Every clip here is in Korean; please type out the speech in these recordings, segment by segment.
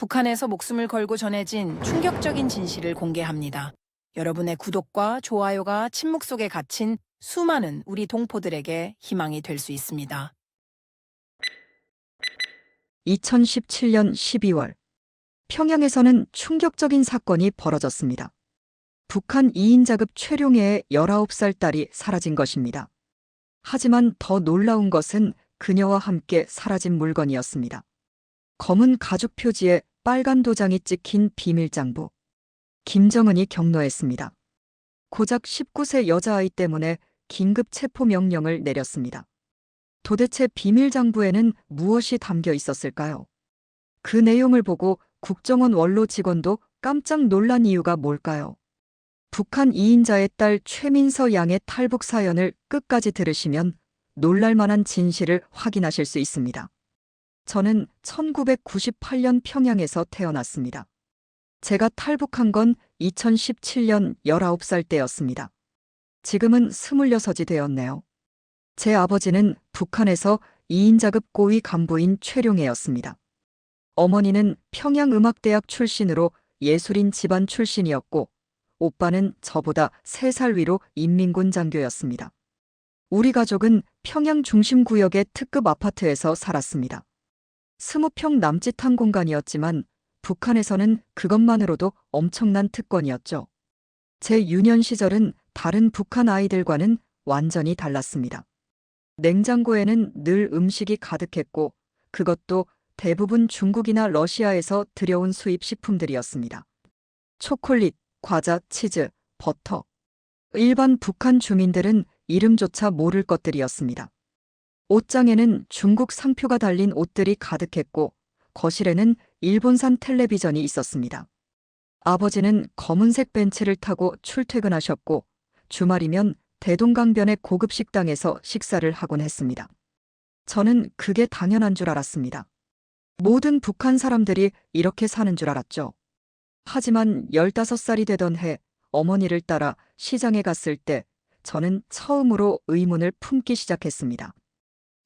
북한에서 목숨을 걸고 전해진 충격적인 진실을 공개합니다. 여러분의 구독과 좋아요가 침묵 속에 갇힌 수많은 우리 동포들에게 희망이 될 수 있습니다. 2017년 12월, 평양에서는 충격적인 사건이 벌어졌습니다. 북한 2인자급 최룡해의 19살 딸이 사라진 것입니다. 하지만 더 놀라운 것은 그녀와 함께 사라진 물건이었습니다. 검은 가죽 표지에 빨간 도장이 찍힌 비밀장부. 김정은이 경로했습니다. 고작 19세 여자아이 때문에 긴급 체포 명령을 내렸습니다. 도대체 비밀장부에는 무엇이 담겨 있었을까요? 그 내용을 보고 국정원 원로 직원도 깜짝 놀란 이유가 뭘까요? 북한 2인자의 딸 최민서 양의 탈북 사연을 끝까지 들으시면 놀랄만한 진실을 확인하실 수 있습니다. 저는 1998년 평양에서 태어났습니다. 제가 탈북한 건 2017년 19살 때였습니다. 지금은 26이 되었네요. 제 아버지는 북한에서 2인자급 고위 간부인 최룡해였습니다. 어머니는 평양음악대학 출신으로 예술인 집안 출신이었고, 오빠는 저보다 3살 위로 인민군 장교였습니다. 우리 가족은 평양 중심구역의 특급 아파트에서 살았습니다. 20평 남짓한 공간이었지만 북한에서는 그것만으로도 엄청난 특권이었죠. 제 유년 시절은 다른 북한 아이들과는 완전히 달랐습니다. 냉장고에는 늘 음식이 가득했고 그것도 대부분 중국이나 러시아에서 들여온 수입 식품들이었습니다. 초콜릿, 과자, 치즈, 버터. 일반 북한 주민들은 이름조차 모를 것들이었습니다. 옷장에는 중국 상표가 달린 옷들이 가득했고 거실에는 일본산 텔레비전이 있었습니다. 아버지는 검은색 벤츠를 타고 출퇴근하셨고 주말이면 대동강변의 고급 식당에서 식사를 하곤 했습니다. 저는 그게 당연한 줄 알았습니다. 모든 북한 사람들이 이렇게 사는 줄 알았죠. 하지만 15살이 되던 해 어머니를 따라 시장에 갔을 때 저는 처음으로 의문을 품기 시작했습니다.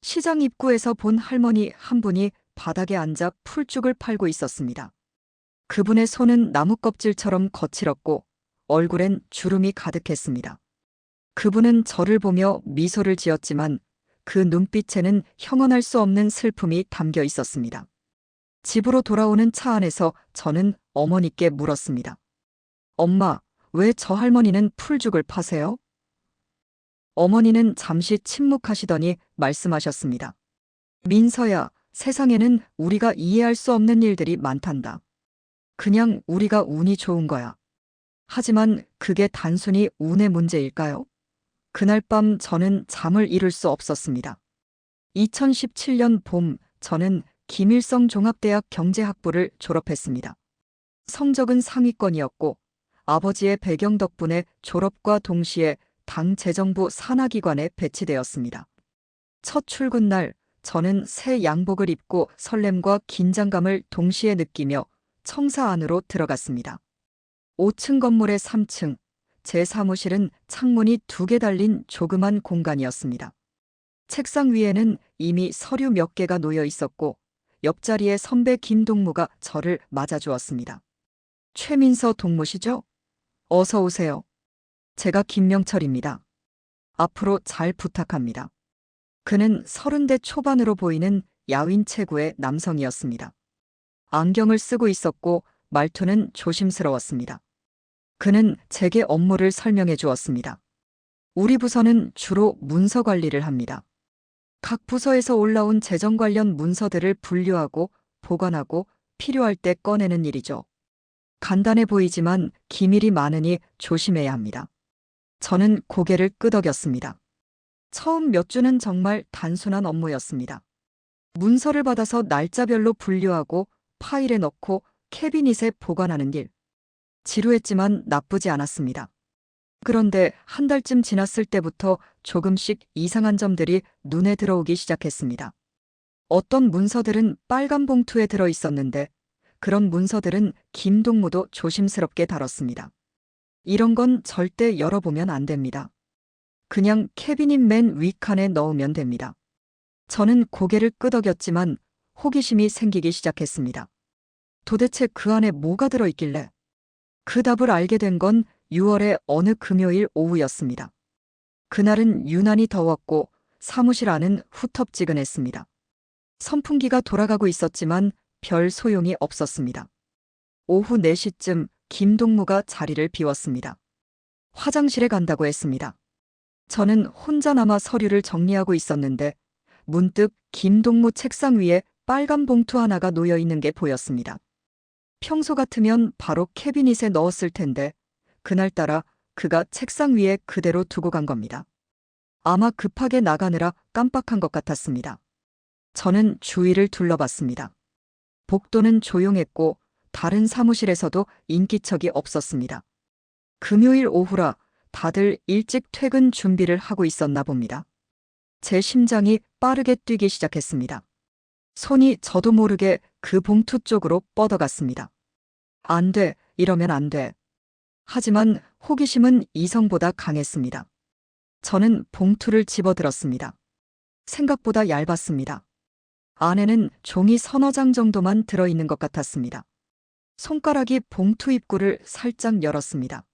시장 입구에서 본 할머니 한 분이 바닥에 앉아 풀죽을 팔고 있었습니다. 그분의 손은 나무 껍질처럼 거칠었고 얼굴엔 주름이 가득했습니다. 그분은 저를 보며 미소를 지었지만 그 눈빛에는 형언할 수 없는 슬픔이 담겨 있었습니다. 집으로 돌아오는 차 안에서 저는 어머니께 물었습니다. 엄마, 왜 저 할머니는 풀죽을 파세요? 어머니는 잠시 침묵하시더니 말씀하셨습니다. 민서야, 세상에는 우리가 이해할 수 없는 일들이 많단다. 그냥 우리가 운이 좋은 거야. 하지만 그게 단순히 운의 문제일까요? 그날 밤 저는 잠을 이룰 수 없었습니다. 2017년 봄, 저는 김일성 종합대학 경제학부를 졸업했습니다. 성적은 상위권이었고 아버지의 배경 덕분에 졸업과 동시에 당 재정부 산하기관에 배치되었습니다. 첫 출근 날 저는 새 양복을 입고 설렘과 긴장감을 동시에 느끼며 청사 안으로 들어갔습니다. 5층 건물의 3층, 제 사무실은 창문이 2개 달린 조그만 공간이었습니다. 책상 위에는 이미 서류 몇 개가 놓여 있었고 옆자리에 선배 김동무가 저를 맞아주었습니다. 최민서 동무시죠? 어서 오세요. 제가 김명철입니다. 앞으로 잘 부탁합니다. 그는 30대 초반으로 보이는 야윈 체구의 남성이었습니다. 안경을 쓰고 있었고 말투는 조심스러웠습니다. 그는 제게 업무를 설명해 주었습니다. 우리 부서는 주로 문서 관리를 합니다. 각 부서에서 올라온 재정 관련 문서들을 분류하고 보관하고 필요할 때 꺼내는 일이죠. 간단해 보이지만 기밀이 많으니 조심해야 합니다. 저는 고개를 끄덕였습니다. 처음 몇 주는 정말 단순한 업무였습니다. 문서를 받아서 날짜별로 분류하고 파일에 넣고 캐비닛에 보관하는 일. 지루했지만 나쁘지 않았습니다. 그런데 한 달쯤 지났을 때부터 조금씩 이상한 점들이 눈에 들어오기 시작했습니다. 어떤 문서들은 빨간 봉투에 들어 있었는데 그런 문서들은 김동무도 조심스럽게 다뤘습니다. 이런 건 절대 열어보면 안 됩니다. 그냥 캐비닛 맨 윗칸에 넣으면 됩니다. 저는 고개를 끄덕였지만 호기심이 생기기 시작했습니다. 도대체 그 안에 뭐가 들어있길래? 그 답을 알게 된 건 6월의 어느 금요일 오후였습니다. 그날은 유난히 더웠고 사무실 안은 후텁지근했습니다. 선풍기가 돌아가고 있었지만 별 소용이 없었습니다. 오후 4시쯤 김동무가 자리를 비웠습니다. 화장실에 간다고 했습니다. 저는 혼자 남아 서류를 정리하고 있었는데 문득 김동무 책상 위에 빨간 봉투 하나가 놓여 있는 게 보였습니다. 평소 같으면 바로 캐비닛에 넣었을 텐데 그날따라 그가 책상 위에 그대로 두고 간 겁니다. 아마 급하게 나가느라 깜빡한 것 같았습니다. 저는 주위를 둘러봤습니다. 복도는 조용했고 다른 사무실에서도 인기척이 없었습니다. 금요일 오후라 다들 일찍 퇴근 준비를 하고 있었나 봅니다. 제 심장이 빠르게 뛰기 시작했습니다. 손이 저도 모르게 그 봉투 쪽으로 뻗어갔습니다. 안 돼, 이러면 안 돼. 하지만 호기심은 이성보다 강했습니다. 저는 봉투를 집어들었습니다. 생각보다 얇았습니다. 안에는 종이 서너 장 정도만 들어있는 것 같았습니다. 손가락이 봉투 입구를 살짝 열었습니다.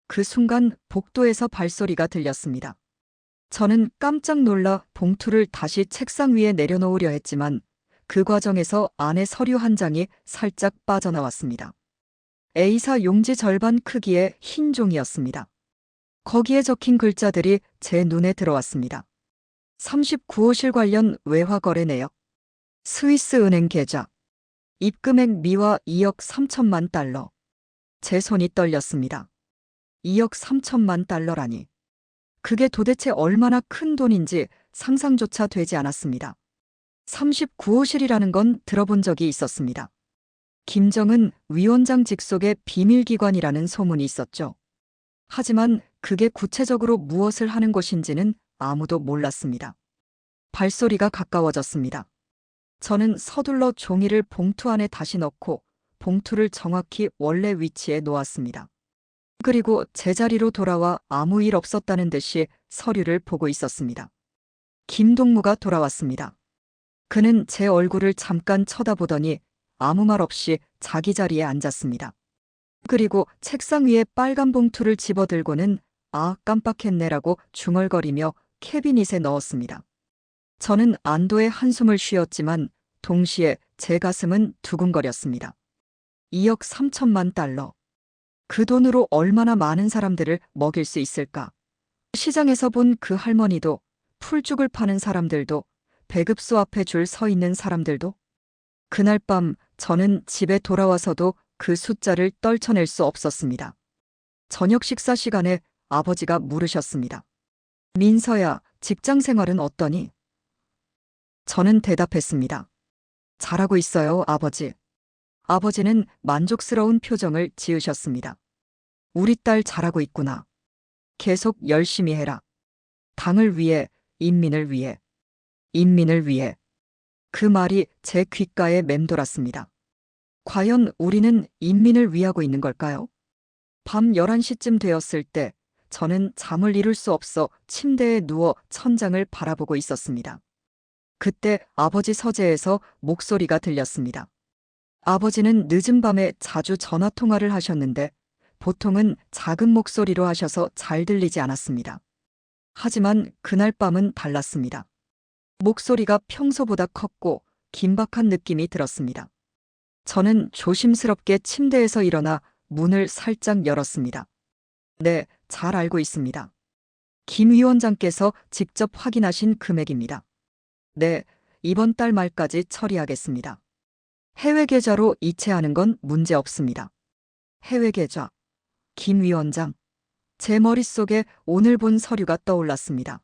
그 순간 복도에서 발소리가 들렸습니다. 저는 깜짝 놀라 봉투를 다시 책상 위에 내려놓으려 했지만 그 과정에서 안에 서류 한 장이 살짝 빠져나왔습니다. A사 용지 절반 크기의 흰 종이었습니다. 거기에 적힌 글자들이 제 눈에 들어왔습니다. 39호실 관련 외화거래 내역. 스위스은행 계좌. 입금액 미화 2억 3천만 달러. 제 손이 떨렸습니다. 2억 3천만 달러라니. 그게 도대체 얼마나 큰 돈인지 상상조차 되지 않았습니다. 39호실이라는 건 들어본 적이 있었습니다. 김정은 위원장 직속의 비밀기관이라는 소문이 있었죠. 하지만 그게 구체적으로 무엇을 하는 곳인지는 아무도 몰랐습니다. 발소리가 가까워졌습니다. 저는 서둘러 종이를 봉투 안에 다시 넣고 봉투를 정확히 원래 위치에 놓았습니다. 그리고 제자리로 돌아와 아무 일 없었다는 듯이 서류를 보고 있었습니다. 김동무가 돌아왔습니다. 그는 제 얼굴을 잠깐 쳐다보더니 아무 말 없이 자기 자리에 앉았습니다. 그리고 책상 위에 빨간 봉투를 집어들고는 아, 깜빡했네라고 중얼거리며 캐비닛에 넣었습니다. 저는 안도의 한숨을 쉬었지만 동시에 제 가슴은 두근거렸습니다. 2억 3천만 달러. 그 돈으로 얼마나 많은 사람들을 먹일 수 있을까? 시장에서 본 그 할머니도, 풀죽을 파는 사람들도, 배급소 앞에 줄 서 있는 사람들도. 그날 밤 저는 집에 돌아와서도 그 숫자를 떨쳐낼 수 없었습니다. 저녁 식사 시간에 아버지가 물으셨습니다. 민서야, 직장 생활은 어떠니? 저는 대답했습니다. 잘하고 있어요, 아버지. 아버지는 만족스러운 표정을 지으셨습니다. 우리 딸 잘하고 있구나. 계속 열심히 해라. 당을 위해, 인민을 위해. 인민을 위해. 그 말이 제 귓가에 맴돌았습니다. 과연 우리는 인민을 위하고 있는 걸까요? 밤 11시쯤 되었을 때 저는 잠을 이룰 수 없어 침대에 누워 천장을 바라보고 있었습니다. 그때 아버지 서재에서 목소리가 들렸습니다. 아버지는 늦은 밤에 자주 전화통화를 하셨는데 보통은 작은 목소리로 하셔서 잘 들리지 않았습니다. 하지만 그날 밤은 달랐습니다. 목소리가 평소보다 컸고 긴박한 느낌이 들었습니다. 저는 조심스럽게 침대에서 일어나 문을 살짝 열었습니다. 네, 잘 알고 있습니다. 김 위원장께서 직접 확인하신 금액입니다. 네, 이번 달 말까지 처리하겠습니다. 해외 계좌로 이체하는 건 문제 없습니다. 해외 계좌. 김 위원장. 제 머릿속에 오늘 본 서류가 떠올랐습니다.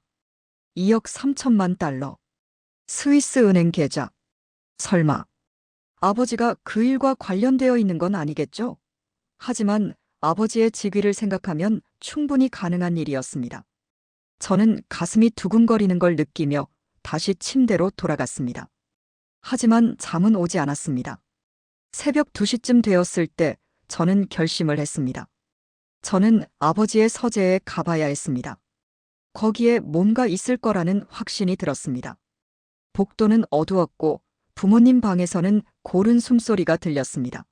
2억 3천만 달러. 스위스 은행 계좌. 설마. 아버지가 그 일과 관련되어 있는 건 아니겠죠? 하지만 아버지의 직위를 생각하면 충분히 가능한 일이었습니다. 저는 가슴이 두근거리는 걸 느끼며 다시 침대로 돌아갔습니다. 하지만 잠은 오지 않았습니다. 새벽 2시쯤 되었을 때 저는 결심을 했습니다. 저는 아버지의 서재에 가봐야 했습니다. 거기에 뭔가 있을 거라는 확신이 들었습니다. 복도는 어두웠고 부모님 방에서는 고른 숨소리가 들렸습니다.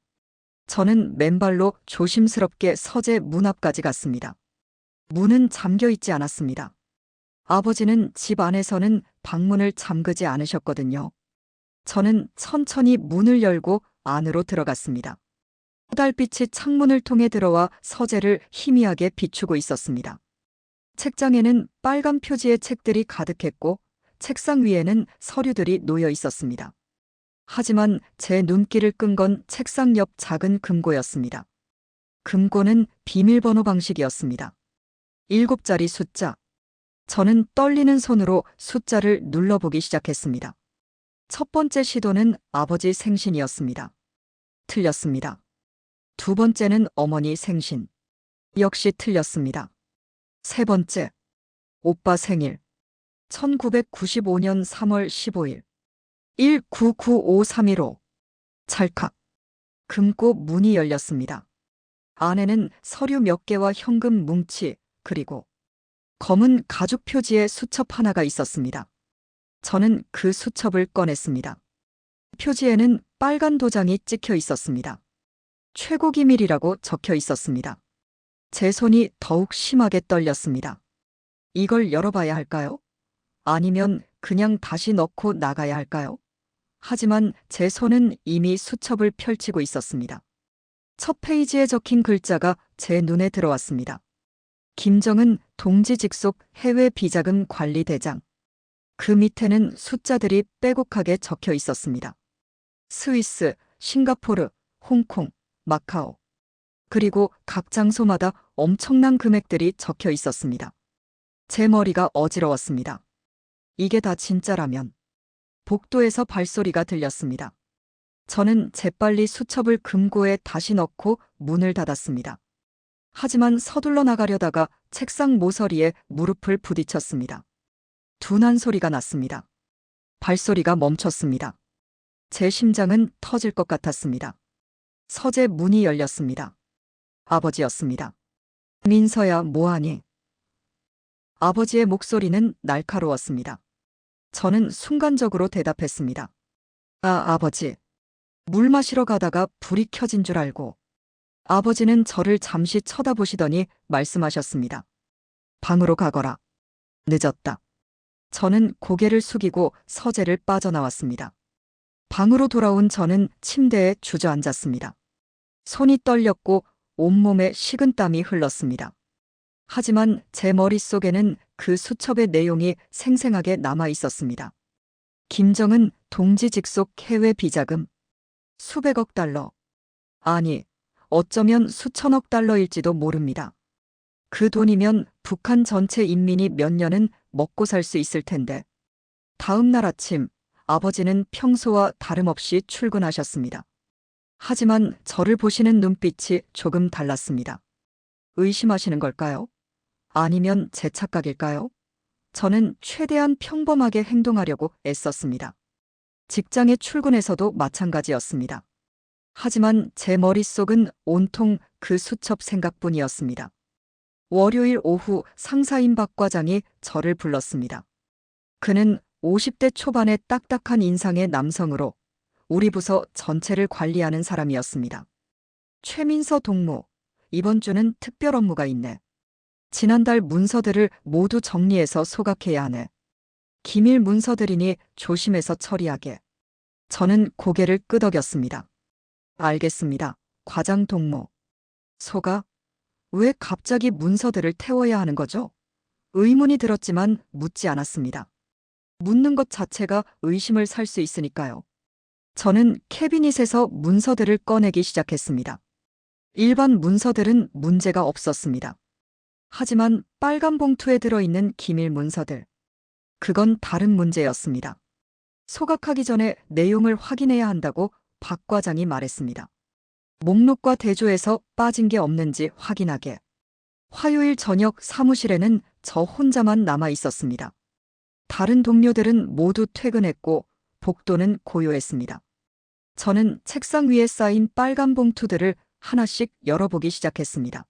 저는 맨발로 조심스럽게 서재 문 앞까지 갔습니다. 문은 잠겨 있지 않았습니다. 아버지는 집 안에서는 방문을 잠그지 않으셨거든요. 저는 천천히 문을 열고 안으로 들어갔습니다. 달빛이 창문을 통해 들어와 서재를 희미하게 비추고 있었습니다. 책장에는 빨간 표지의 책들이 가득했고 책상 위에는 서류들이 놓여 있었습니다. 하지만 제 눈길을 끈 건 책상 옆 작은 금고였습니다. 금고는 비밀번호 방식이었습니다. 7자리 숫자. 저는 떨리는 손으로 숫자를 눌러보기 시작했습니다. 첫 번째 시도는 아버지 생신이었습니다. 틀렸습니다. 두 번째는 어머니 생신. 역시 틀렸습니다. 세 번째, 오빠 생일. 1995년 3월 15일. 1995315. 찰칵. 금고 문이 열렸습니다. 안에는 서류 몇 개와 현금 뭉치, 그리고 검은 가죽 표지의 수첩 하나가 있었습니다. 저는 그 수첩을 꺼냈습니다. 표지에는 빨간 도장이 찍혀 있었습니다. 최고 기밀이라고 적혀 있었습니다. 제 손이 더욱 심하게 떨렸습니다. 이걸 열어봐야 할까요? 아니면 그냥 다시 넣고 나가야 할까요? 하지만 제 손은 이미 수첩을 펼치고 있었습니다. 첫 페이지에 적힌 글자가 제 눈에 들어왔습니다. 김정은 동지 직속 해외 비자금 관리 대장. 그 밑에는 숫자들이 빼곡하게 적혀 있었습니다. 스위스, 싱가포르, 홍콩, 마카오. 그리고 각 장소마다 엄청난 금액들이 적혀 있었습니다. 제 머리가 어지러웠습니다. 이게 다 진짜라면. 복도에서 발소리가 들렸습니다. 저는 재빨리 수첩을 금고에 다시 넣고 문을 닫았습니다. 하지만 서둘러 나가려다가 책상 모서리에 무릎을 부딪혔습니다. 둔한 소리가 났습니다. 발소리가 멈췄습니다. 제 심장은 터질 것 같았습니다. 서재 문이 열렸습니다. 아버지였습니다. 민서야, 뭐하니? 아버지의 목소리는 날카로웠습니다. 저는 순간적으로 대답했습니다. 아버지. 물 마시러 가다가 불이 켜진 줄 알고. 아버지는 저를 잠시 쳐다보시더니 말씀하셨습니다. 방으로 가거라. 늦었다. 저는 고개를 숙이고 서재를 빠져나왔습니다. 방으로 돌아온 저는 침대에 주저앉았습니다. 손이 떨렸고 온몸에 식은땀이 흘렀습니다. 하지만 제 머릿속에는 그 수첩의 내용이 생생하게 남아 있었습니다. 김정은 동지 직속 해외 비자금. 수백억 달러. 아니, 어쩌면 수천억 달러일지도 모릅니다. 그 돈이면 북한 전체 인민이 몇 년은 먹고 살 수 있을 텐데. 다음 날 아침, 아버지는 평소와 다름없이 출근하셨습니다. 하지만 저를 보시는 눈빛이 조금 달랐습니다. 의심하시는 걸까요? 아니면 제 착각일까요? 저는 최대한 평범하게 행동하려고 애썼습니다. 직장에 출근해서도 마찬가지였습니다. 하지만 제 머릿속은 온통 그 수첩 생각뿐이었습니다. 월요일 오후 상사인 박 과장이 저를 불렀습니다. 그는 50대 초반의 딱딱한 인상의 남성으로 우리 부서 전체를 관리하는 사람이었습니다. 최민서 동무, 이번 주는 특별 업무가 있네. 지난달 문서들을 모두 정리해서 소각해야 하네. 기밀 문서들이니 조심해서 처리하게. 저는 고개를 끄덕였습니다. 알겠습니다. 과장 동무. 소가? 왜 갑자기 문서들을 태워야 하는 거죠? 의문이 들었지만 묻지 않았습니다. 묻는 것 자체가 의심을 살 수 있으니까요. 저는 캐비닛에서 문서들을 꺼내기 시작했습니다. 일반 문서들은 문제가 없었습니다. 하지만 빨간 봉투에 들어있는 기밀 문서들. 그건 다른 문제였습니다. 소각하기 전에 내용을 확인해야 한다고 박 과장이 말했습니다. 목록과 대조해서 빠진 게 없는지 확인하게. 화요일 저녁 사무실에는 저 혼자만 남아 있었습니다. 다른 동료들은 모두 퇴근했고 복도는 고요했습니다. 저는 책상 위에 쌓인 빨간 봉투들을 하나씩 열어보기 시작했습니다.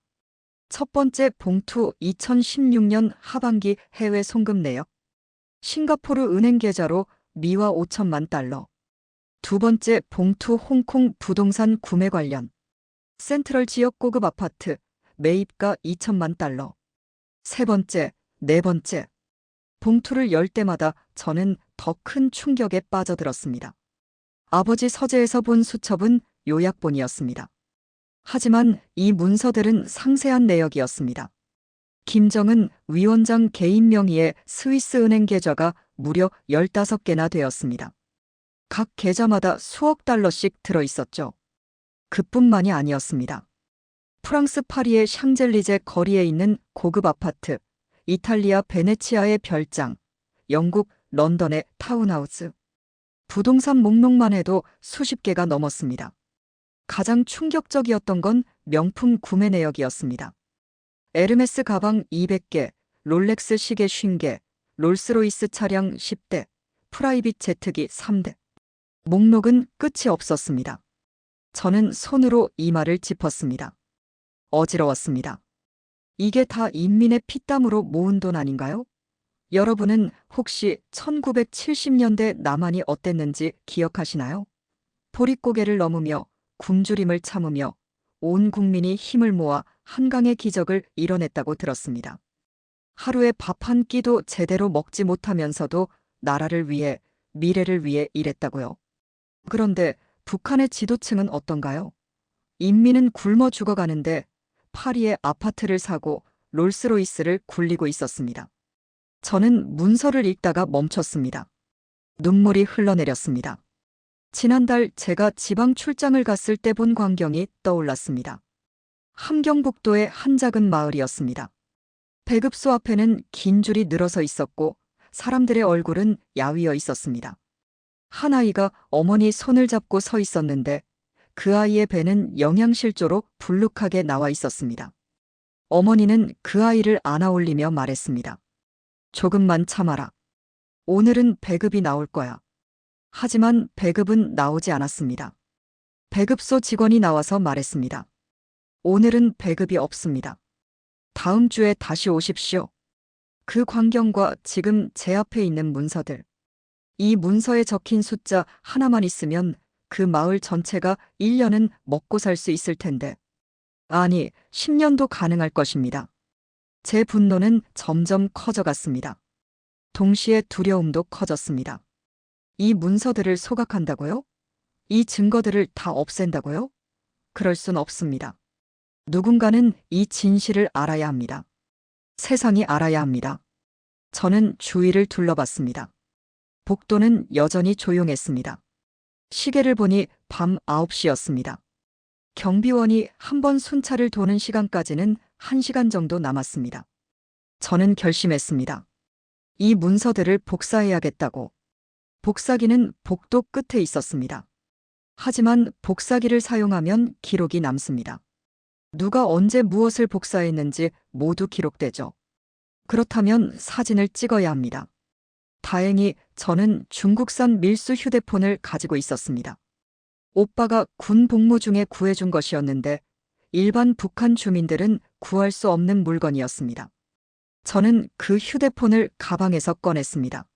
첫 번째 봉투 2016년 하반기 해외 송금 내역. 싱가포르 은행 계좌로 미화 5천만 달러. 두 번째, 봉투 홍콩 부동산 구매 관련. 센트럴 지역 고급 아파트, 매입가 2천만 달러. 세 번째, 네 번째. 봉투를 열 때마다 저는 더 큰 충격에 빠져들었습니다. 아버지 서재에서 본 수첩은 요약본이었습니다. 하지만 이 문서들은 상세한 내역이었습니다. 김정은 위원장 개인 명의의 스위스 은행 계좌가 무려 15개나 되었습니다. 각 계좌마다 수억 달러씩 들어있었죠. 그뿐만이 아니었습니다. 프랑스 파리의 샹젤리제 거리에 있는 고급 아파트, 이탈리아 베네치아의 별장, 영국 런던의 타운하우스. 부동산 목록만 해도 수십 개가 넘었습니다. 가장 충격적이었던 건 명품 구매 내역이었습니다. 에르메스 가방 200개, 롤렉스 시계 50개, 롤스로이스 차량 10대, 프라이빗 제트기 3대. 목록은 끝이 없었습니다. 저는 손으로 이마를 짚었습니다. 어지러웠습니다. 이게 다 인민의 피땀으로 모은 돈 아닌가요? 여러분은 혹시 1970년대 남한이 어땠는지 기억하시나요? 보릿고개를 넘으며 굶주림을 참으며 온 국민이 힘을 모아 한강의 기적을 이뤄냈다고 들었습니다. 하루에 밥 한 끼도 제대로 먹지 못하면서도 나라를 위해, 미래를 위해 일했다고요. 그런데 북한의 지도층은 어떤가요? 인민은 굶어 죽어가는데 파리에 아파트를 사고 롤스로이스를 굴리고 있었습니다. 저는 문서를 읽다가 멈췄습니다. 눈물이 흘러내렸습니다. 지난달 제가 지방 출장을 갔을 때 본 광경이 떠올랐습니다. 함경북도의 한 작은 마을이었습니다. 배급소 앞에는 긴 줄이 늘어서 있었고 사람들의 얼굴은 야위어 있었습니다. 한 아이가 어머니 손을 잡고 서 있었는데 그 아이의 배는 영양실조로 불룩하게 나와 있었습니다. 어머니는 그 아이를 안아 올리며 말했습니다. 조금만 참아라. 오늘은 배급이 나올 거야. 하지만 배급은 나오지 않았습니다. 배급소 직원이 나와서 말했습니다. 오늘은 배급이 없습니다. 다음 주에 다시 오십시오. 그 광경과 지금 제 앞에 있는 문서들. 이 문서에 적힌 숫자 하나만 있으면 그 마을 전체가 1년은 먹고 살 수 있을 텐데. 아니, 10년도 가능할 것입니다. 제 분노는 점점 커져갔습니다. 동시에 두려움도 커졌습니다. 이 문서들을 소각한다고요? 이 증거들을 다 없앤다고요? 그럴 순 없습니다. 누군가는 이 진실을 알아야 합니다. 세상이 알아야 합니다. 저는 주위를 둘러봤습니다. 복도는 여전히 조용했습니다. 시계를 보니 밤 9시였습니다. 경비원이 한 번 순찰을 도는 시간까지는 1시간 정도 남았습니다. 저는 결심했습니다. 이 문서들을 복사해야겠다고. 복사기는 복도 끝에 있었습니다. 하지만 복사기를 사용하면 기록이 남습니다. 누가 언제 무엇을 복사했는지 모두 기록되죠. 그렇다면 사진을 찍어야 합니다. 다행히 저는 중국산 밀수 휴대폰을 가지고 있었습니다. 오빠가 군 복무 중에 구해준 것이었는데 일반 북한 주민들은 구할 수 없는 물건이었습니다. 저는 그 휴대폰을 가방에서 꺼냈습니다.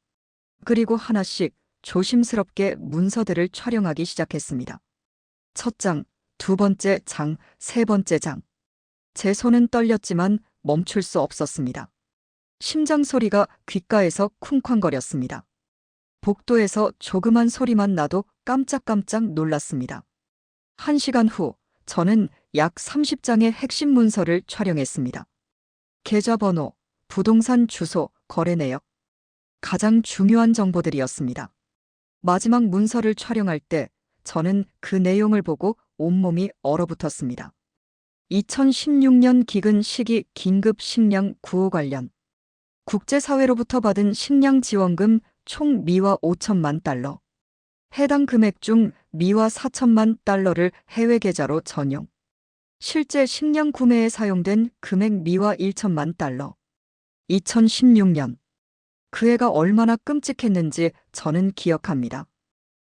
그리고 하나씩 조심스럽게 문서들을 촬영하기 시작했습니다. 첫 장, 두 번째 장, 세 번째 장. 제 손은 떨렸지만 멈출 수 없었습니다. 심장 소리가 귓가에서 쿵쾅거렸습니다. 복도에서 조그만 소리만 나도 깜짝깜짝 놀랐습니다. 1시간 후, 저는 약 30장의 핵심 문서를 촬영했습니다. 계좌번호, 부동산 주소, 거래 내역. 가장 중요한 정보들이었습니다. 마지막 문서를 촬영할 때 저는 그 내용을 보고 온몸이 얼어붙었습니다. 2016년 기근 시기 긴급 식량 구호 관련. 국제사회로부터 받은 식량 지원금 총 미화 5천만 달러. 해당 금액 중 미화 4천만 달러를 해외 계좌로 전용. 실제 식량 구매에 사용된 금액 미화 1천만 달러. 2016년. 그 해가 얼마나 끔찍했는지 저는 기억합니다.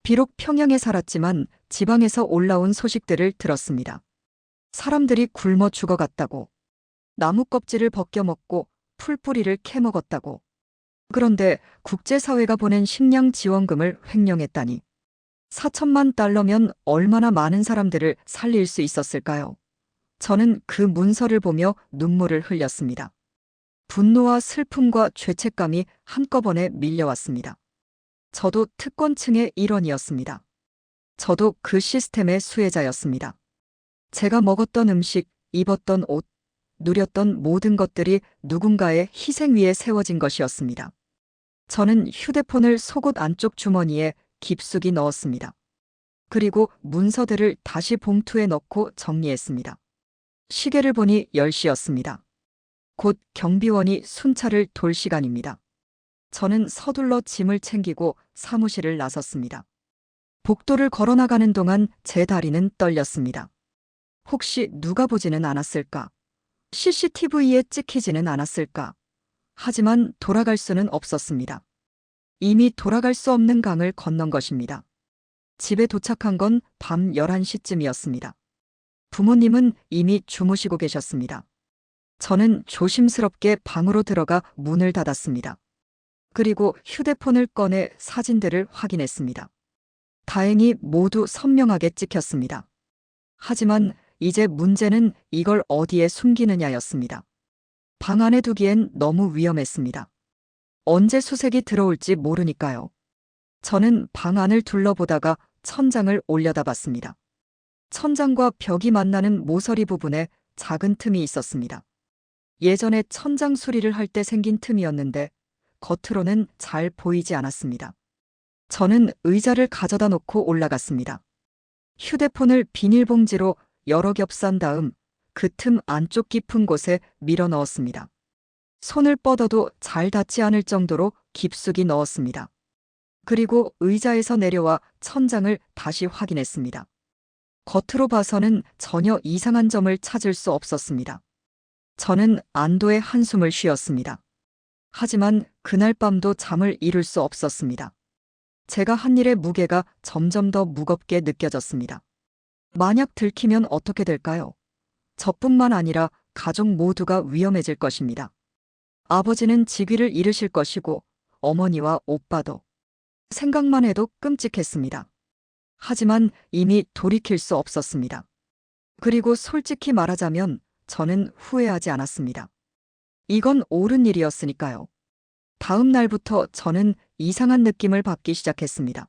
비록 평양에 살았지만 지방에서 올라온 소식들을 들었습니다. 사람들이 굶어 죽어갔다고. 나무 껍질을 벗겨 먹고 풀뿌리를 캐먹었다고. 그런데 국제사회가 보낸 식량 지원금을 횡령했다니. 4천만 달러면 얼마나 많은 사람들을 살릴 수 있었을까요? 저는 그 문서를 보며 눈물을 흘렸습니다. 분노와 슬픔과 죄책감이 한꺼번에 밀려왔습니다. 저도 특권층의 일원이었습니다. 저도 그 시스템의 수혜자였습니다. 제가 먹었던 음식, 입었던 옷, 누렸던 모든 것들이 누군가의 희생 위에 세워진 것이었습니다. 저는 휴대폰을 속옷 안쪽 주머니에 깊숙이 넣었습니다. 그리고 문서들을 다시 봉투에 넣고 정리했습니다. 시계를 보니 10시였습니다. 곧 경비원이 순찰을 돌 시간입니다. 저는 서둘러 짐을 챙기고 사무실을 나섰습니다. 복도를 걸어나가는 동안 제 다리는 떨렸습니다. 혹시 누가 보지는 않았을까? CCTV에 찍히지는 않았을까? 하지만 돌아갈 수는 없었습니다. 이미 돌아갈 수 없는 강을 건넌 것입니다. 집에 도착한 건 밤 11시쯤이었습니다. 부모님은 이미 주무시고 계셨습니다. 저는 조심스럽게 방으로 들어가 문을 닫았습니다. 그리고 휴대폰을 꺼내 사진들을 확인했습니다. 다행히 모두 선명하게 찍혔습니다. 하지만 이제 문제는 이걸 어디에 숨기느냐였습니다. 방 안에 두기엔 너무 위험했습니다. 언제 수색이 들어올지 모르니까요. 저는 방 안을 둘러보다가 천장을 올려다봤습니다. 천장과 벽이 만나는 모서리 부분에 작은 틈이 있었습니다. 예전에 천장 수리를 할 때 생긴 틈이었는데 겉으로는 잘 보이지 않았습니다. 저는 의자를 가져다 놓고 올라갔습니다. 휴대폰을 비닐봉지로 여러 겹 싼 다음 그 틈 안쪽 깊은 곳에 밀어 넣었습니다. 손을 뻗어도 잘 닿지 않을 정도로 깊숙이 넣었습니다. 그리고 의자에서 내려와 천장을 다시 확인했습니다. 겉으로 봐서는 전혀 이상한 점을 찾을 수 없었습니다. 저는 안도의 한숨을 쉬었습니다. 하지만 그날 밤도 잠을 이룰 수 없었습니다. 제가 한 일의 무게가 점점 더 무겁게 느껴졌습니다. 만약 들키면 어떻게 될까요? 저뿐만 아니라 가족 모두가 위험해질 것입니다. 아버지는 직위를 잃으실 것이고 어머니와 오빠도. 생각만 해도 끔찍했습니다. 하지만 이미 돌이킬 수 없었습니다. 그리고 솔직히 말하자면 저는 후회하지 않았습니다. 이건 옳은 일이었으니까요. 다음 날부터 저는 이상한 느낌을 받기 시작했습니다.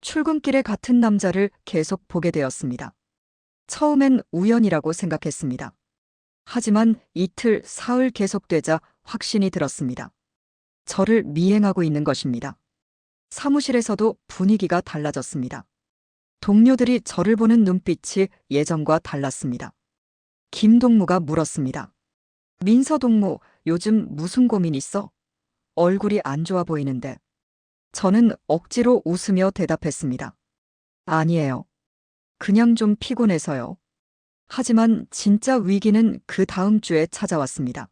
출근길에 같은 남자를 계속 보게 되었습니다. 처음엔 우연이라고 생각했습니다. 하지만 이틀, 사흘 계속되자 확신이 들었습니다. 저를 미행하고 있는 것입니다. 사무실에서도 분위기가 달라졌습니다. 동료들이 저를 보는 눈빛이 예전과 달랐습니다. 김동무가 물었습니다. 민서 동무, 요즘 무슨 고민 있어? 얼굴이 안 좋아 보이는데. 저는 억지로 웃으며 대답했습니다. 아니에요. 그냥 좀 피곤해서요. 하지만 진짜 위기는 그 다음 주에 찾아왔습니다.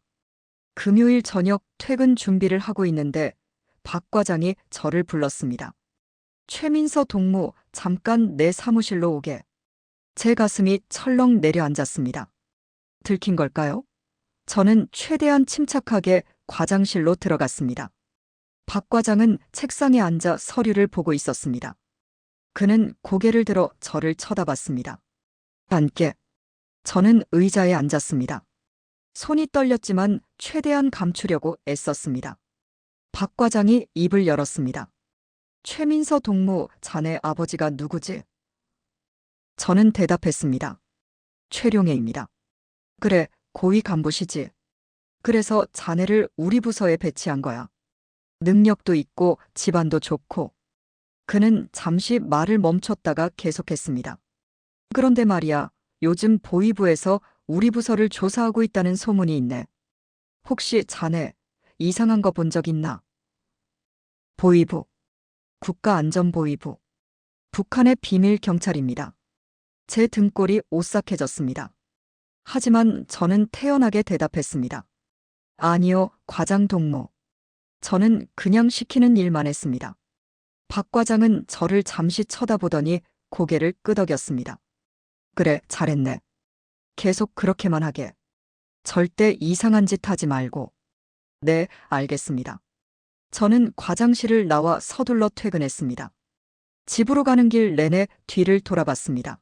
금요일 저녁 퇴근 준비를 하고 있는데 박 과장이 저를 불렀습니다. 최민서 동무, 잠깐 내 사무실로 오게. 제 가슴이 철렁 내려앉았습니다. 들킨 걸까요? 저는 최대한 침착하게 과장실로 들어갔습니다. 박 과장은 책상에 앉아 서류를 보고 있었습니다. 그는 고개를 들어 저를 쳐다봤습니다. 앉게. 저는 의자에 앉았습니다. 손이 떨렸지만 최대한 감추려고 애썼습니다. 박 과장이 입을 열었습니다. 최민서 동무, 자네 아버지가 누구지? 저는 대답했습니다. 최룡해입니다. 그래, 고위 간부시지. 그래서 자네를 우리 부서에 배치한 거야. 능력도 있고 집안도 좋고. 그는 잠시 말을 멈췄다가 계속했습니다. 그런데 말이야, 요즘 보위부에서 우리 부서를 조사하고 있다는 소문이 있네. 혹시 자네 이상한 거 본 적 있나? 보위부. 국가안전보위부. 북한의 비밀 경찰입니다. 제 등골이 오싹해졌습니다. 하지만 저는 태연하게 대답했습니다. 아니요, 과장 동무. 저는 그냥 시키는 일만 했습니다. 박 과장은 저를 잠시 쳐다보더니 고개를 끄덕였습니다. 그래, 잘했네. 계속 그렇게만 하게. 절대 이상한 짓 하지 말고. 네, 알겠습니다. 저는 과장실을 나와 서둘러 퇴근했습니다. 집으로 가는 길 내내 뒤를 돌아봤습니다.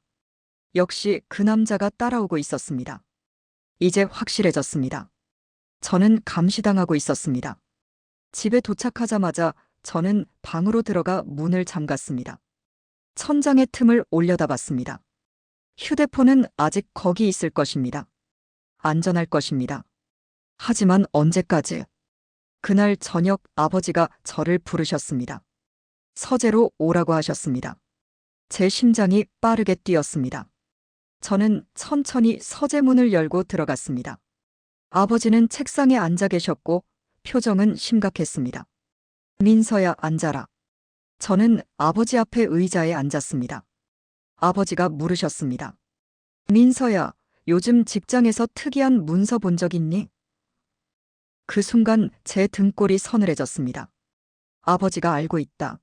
역시 그 남자가 따라오고 있었습니다. 이제 확실해졌습니다. 저는 감시당하고 있었습니다. 집에 도착하자마자 저는 방으로 들어가 문을 잠갔습니다. 천장의 틈을 올려다봤습니다. 휴대폰은 아직 거기 있을 것입니다. 안전할 것입니다. 하지만 언제까지? 그날 저녁 아버지가 저를 부르셨습니다. 서재로 오라고 하셨습니다. 제 심장이 빠르게 뛰었습니다. 저는 천천히 서재 문을 열고 들어갔습니다. 아버지는 책상에 앉아 계셨고 표정은 심각했습니다. 민서야, 앉아라. 저는 아버지 앞에 의자에 앉았습니다. 아버지가 물으셨습니다. 민서야, 요즘 직장에서 특이한 문서 본 적 있니? 그 순간 제 등골이 서늘해졌습니다. 아버지가 알고 있다.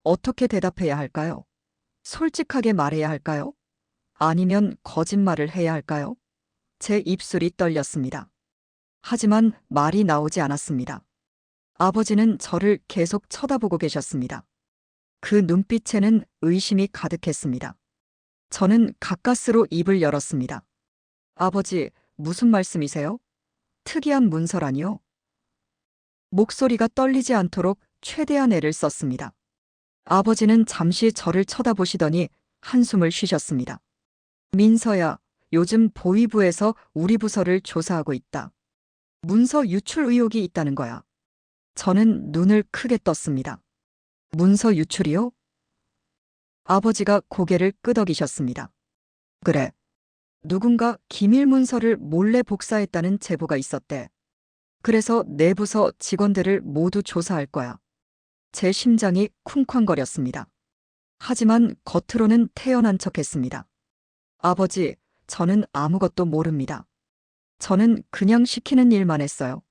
어떻게 대답해야 할까요? 솔직하게 말해야 할까요? 아니면 거짓말을 해야 할까요? 제 입술이 떨렸습니다. 하지만 말이 나오지 않았습니다. 아버지는 저를 계속 쳐다보고 계셨습니다. 그 눈빛에는 의심이 가득했습니다. 저는 가까스로 입을 열었습니다. 아버지, 무슨 말씀이세요? 특이한 문서라니요? 목소리가 떨리지 않도록 최대한 애를 썼습니다. 아버지는 잠시 저를 쳐다보시더니 한숨을 쉬셨습니다. 민서야, 요즘 보위부에서 우리 부서를 조사하고 있다. 문서 유출 의혹이 있다는 거야. 저는 눈을 크게 떴습니다. 문서 유출이요? 아버지가 고개를 끄덕이셨습니다. 그래. 누군가 기밀 문서를 몰래 복사했다는 제보가 있었대. 그래서 내 부서 직원들을 모두 조사할 거야. 제 심장이 쿵쾅거렸습니다. 하지만 겉으로는 태연한 척했습니다. 아버지, 저는 아무것도 모릅니다. 저는 그냥 시키는 일만 했어요.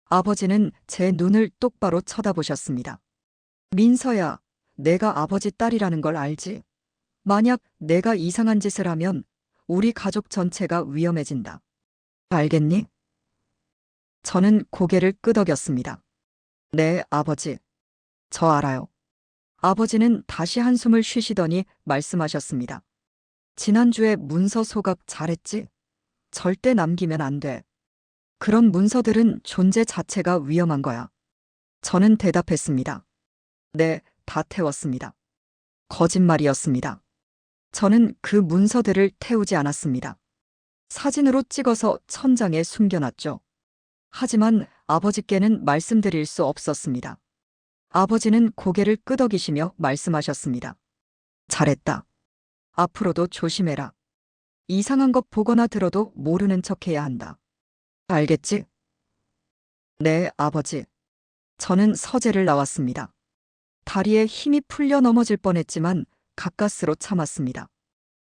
아버지는 제 눈을 똑바로 쳐다보셨습니다. 민서야, 내가 아버지 딸이라는 걸 알지? 만약 내가 이상한 짓을 하면 우리 가족 전체가 위험해진다. 알겠니? 저는 고개를 끄덕였습니다. 네, 아버지. 저 알아요. 아버지는 다시 한숨을 쉬시더니 말씀하셨습니다. 지난주에 문서 소각 잘했지? 절대 남기면 안 돼. 그런 문서들은 존재 자체가 위험한 거야. 저는 대답했습니다. 네, 다 태웠습니다. 거짓말이었습니다. 저는 그 문서들을 태우지 않았습니다. 사진으로 찍어서 천장에 숨겨놨죠. 하지만 아버지께는 말씀드릴 수 없었습니다. 아버지는 고개를 끄덕이시며 말씀하셨습니다. 잘했다. 앞으로도 조심해라. 이상한 것 보거나 들어도 모르는 척해야 한다. 알겠지? 네, 아버지. 저는 서재를 나왔습니다. 다리에 힘이 풀려 넘어질 뻔했지만 가까스로 참았습니다.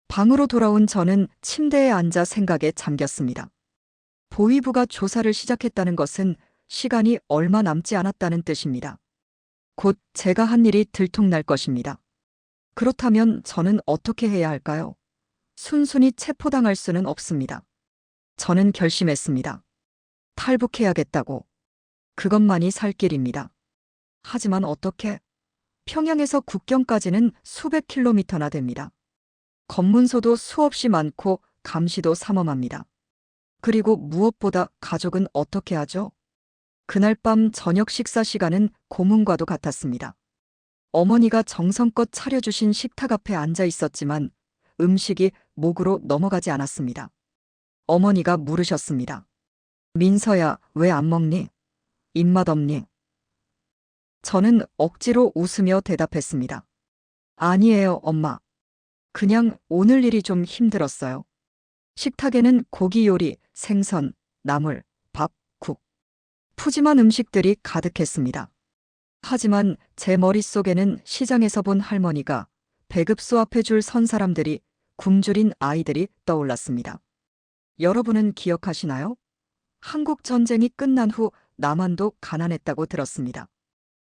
방으로 돌아온 저는 침대에 앉아 생각에 잠겼습니다. 보위부가 조사를 시작했다는 것은 시간이 얼마 남지 않았다는 뜻입니다. 곧 제가 한 일이 들통날 것입니다. 그렇다면 저는 어떻게 해야 할까요? 순순히 체포당할 수는 없습니다. 저는 결심했습니다. 탈북해야겠다고. 그것만이 살 길입니다. 하지만 어떻게? 평양에서 국경까지는 수백 킬로미터나 됩니다. 검문소도 수없이 많고 감시도 삼엄합니다. 그리고 무엇보다 가족은 어떻게 하죠? 그날 밤 저녁 식사 시간은 고문과도 같았습니다. 어머니가 정성껏 차려주신 식탁 앞에 앉아 있었지만 음식이 목으로 넘어가지 않았습니다. 어머니가 물으셨습니다. 민서야, 왜 안 먹니? 입맛 없니? 저는 억지로 웃으며 대답했습니다. 아니에요, 엄마. 그냥 오늘 일이 좀 힘들었어요. 식탁에는 고기 요리, 생선, 나물, 밥, 국. 푸짐한 음식들이 가득했습니다. 하지만 제 머릿속에는 시장에서 본 할머니가 배급소 앞에 줄 선 사람들이 굶주린 아이들이 떠올랐습니다. 여러분은 기억하시나요? 한국 전쟁이 끝난 후 남한도 가난했다고 들었습니다.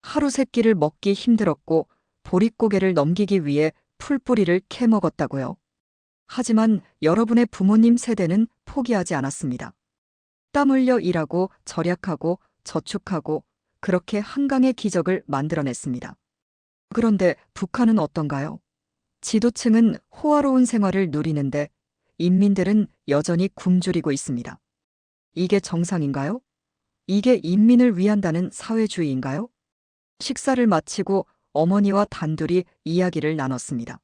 하루 세 끼를 먹기 힘들었고 보릿고개를 넘기기 위해 풀뿌리를 캐먹었다고요. 하지만 여러분의 부모님 세대는 포기하지 않았습니다. 땀 흘려 일하고 절약하고 저축하고 그렇게 한강의 기적을 만들어냈습니다. 그런데 북한은 어떤가요? 지도층은 호화로운 생활을 누리는데 인민들은 여전히 굶주리고 있습니다. 이게 정상인가요? 이게 인민을 위한다는 사회주의인가요? 식사를 마치고 어머니와 단둘이 이야기를 나눴습니다.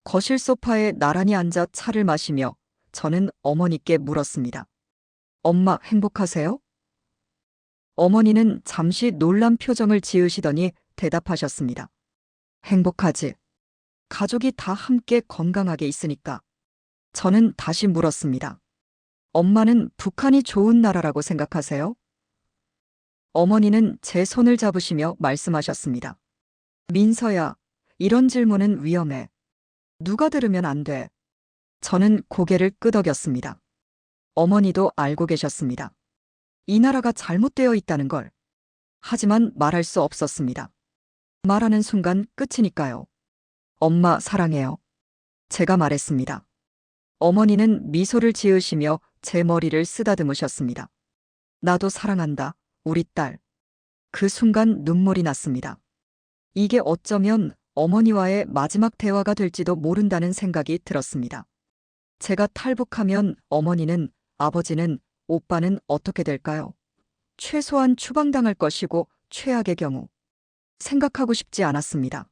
거실 소파에 나란히 앉아 차를 마시며 저는 어머니께 물었습니다. 엄마 행복하세요? 어머니는 잠시 놀란 표정을 지으시더니 대답하셨습니다. 행복하지. 가족이 다 함께 건강하게 있으니까. 저는 다시 물었습니다. 엄마는 북한이 좋은 나라라고 생각하세요? 어머니는 제 손을 잡으시며 말씀하셨습니다. 민서야, 이런 질문은 위험해. 누가 들으면 안 돼. 저는 고개를 끄덕였습니다. 어머니도 알고 계셨습니다. 이 나라가 잘못되어 있다는 걸. 하지만 말할 수 없었습니다. 말하는 순간 끝이니까요. 엄마 사랑해요. 제가 말했습니다. 어머니는 미소를 지으시며 제 머리를 쓰다듬으셨습니다. 나도 사랑한다, 우리 딸. 그 순간 눈물이 났습니다. 이게 어쩌면 어머니와의 마지막 대화가 될지도 모른다는 생각이 들었습니다. 제가 탈북하면 어머니는, 아버지는, 오빠는 어떻게 될까요? 최소한 추방당할 것이고 최악의 경우. 생각하고 싶지 않았습니다.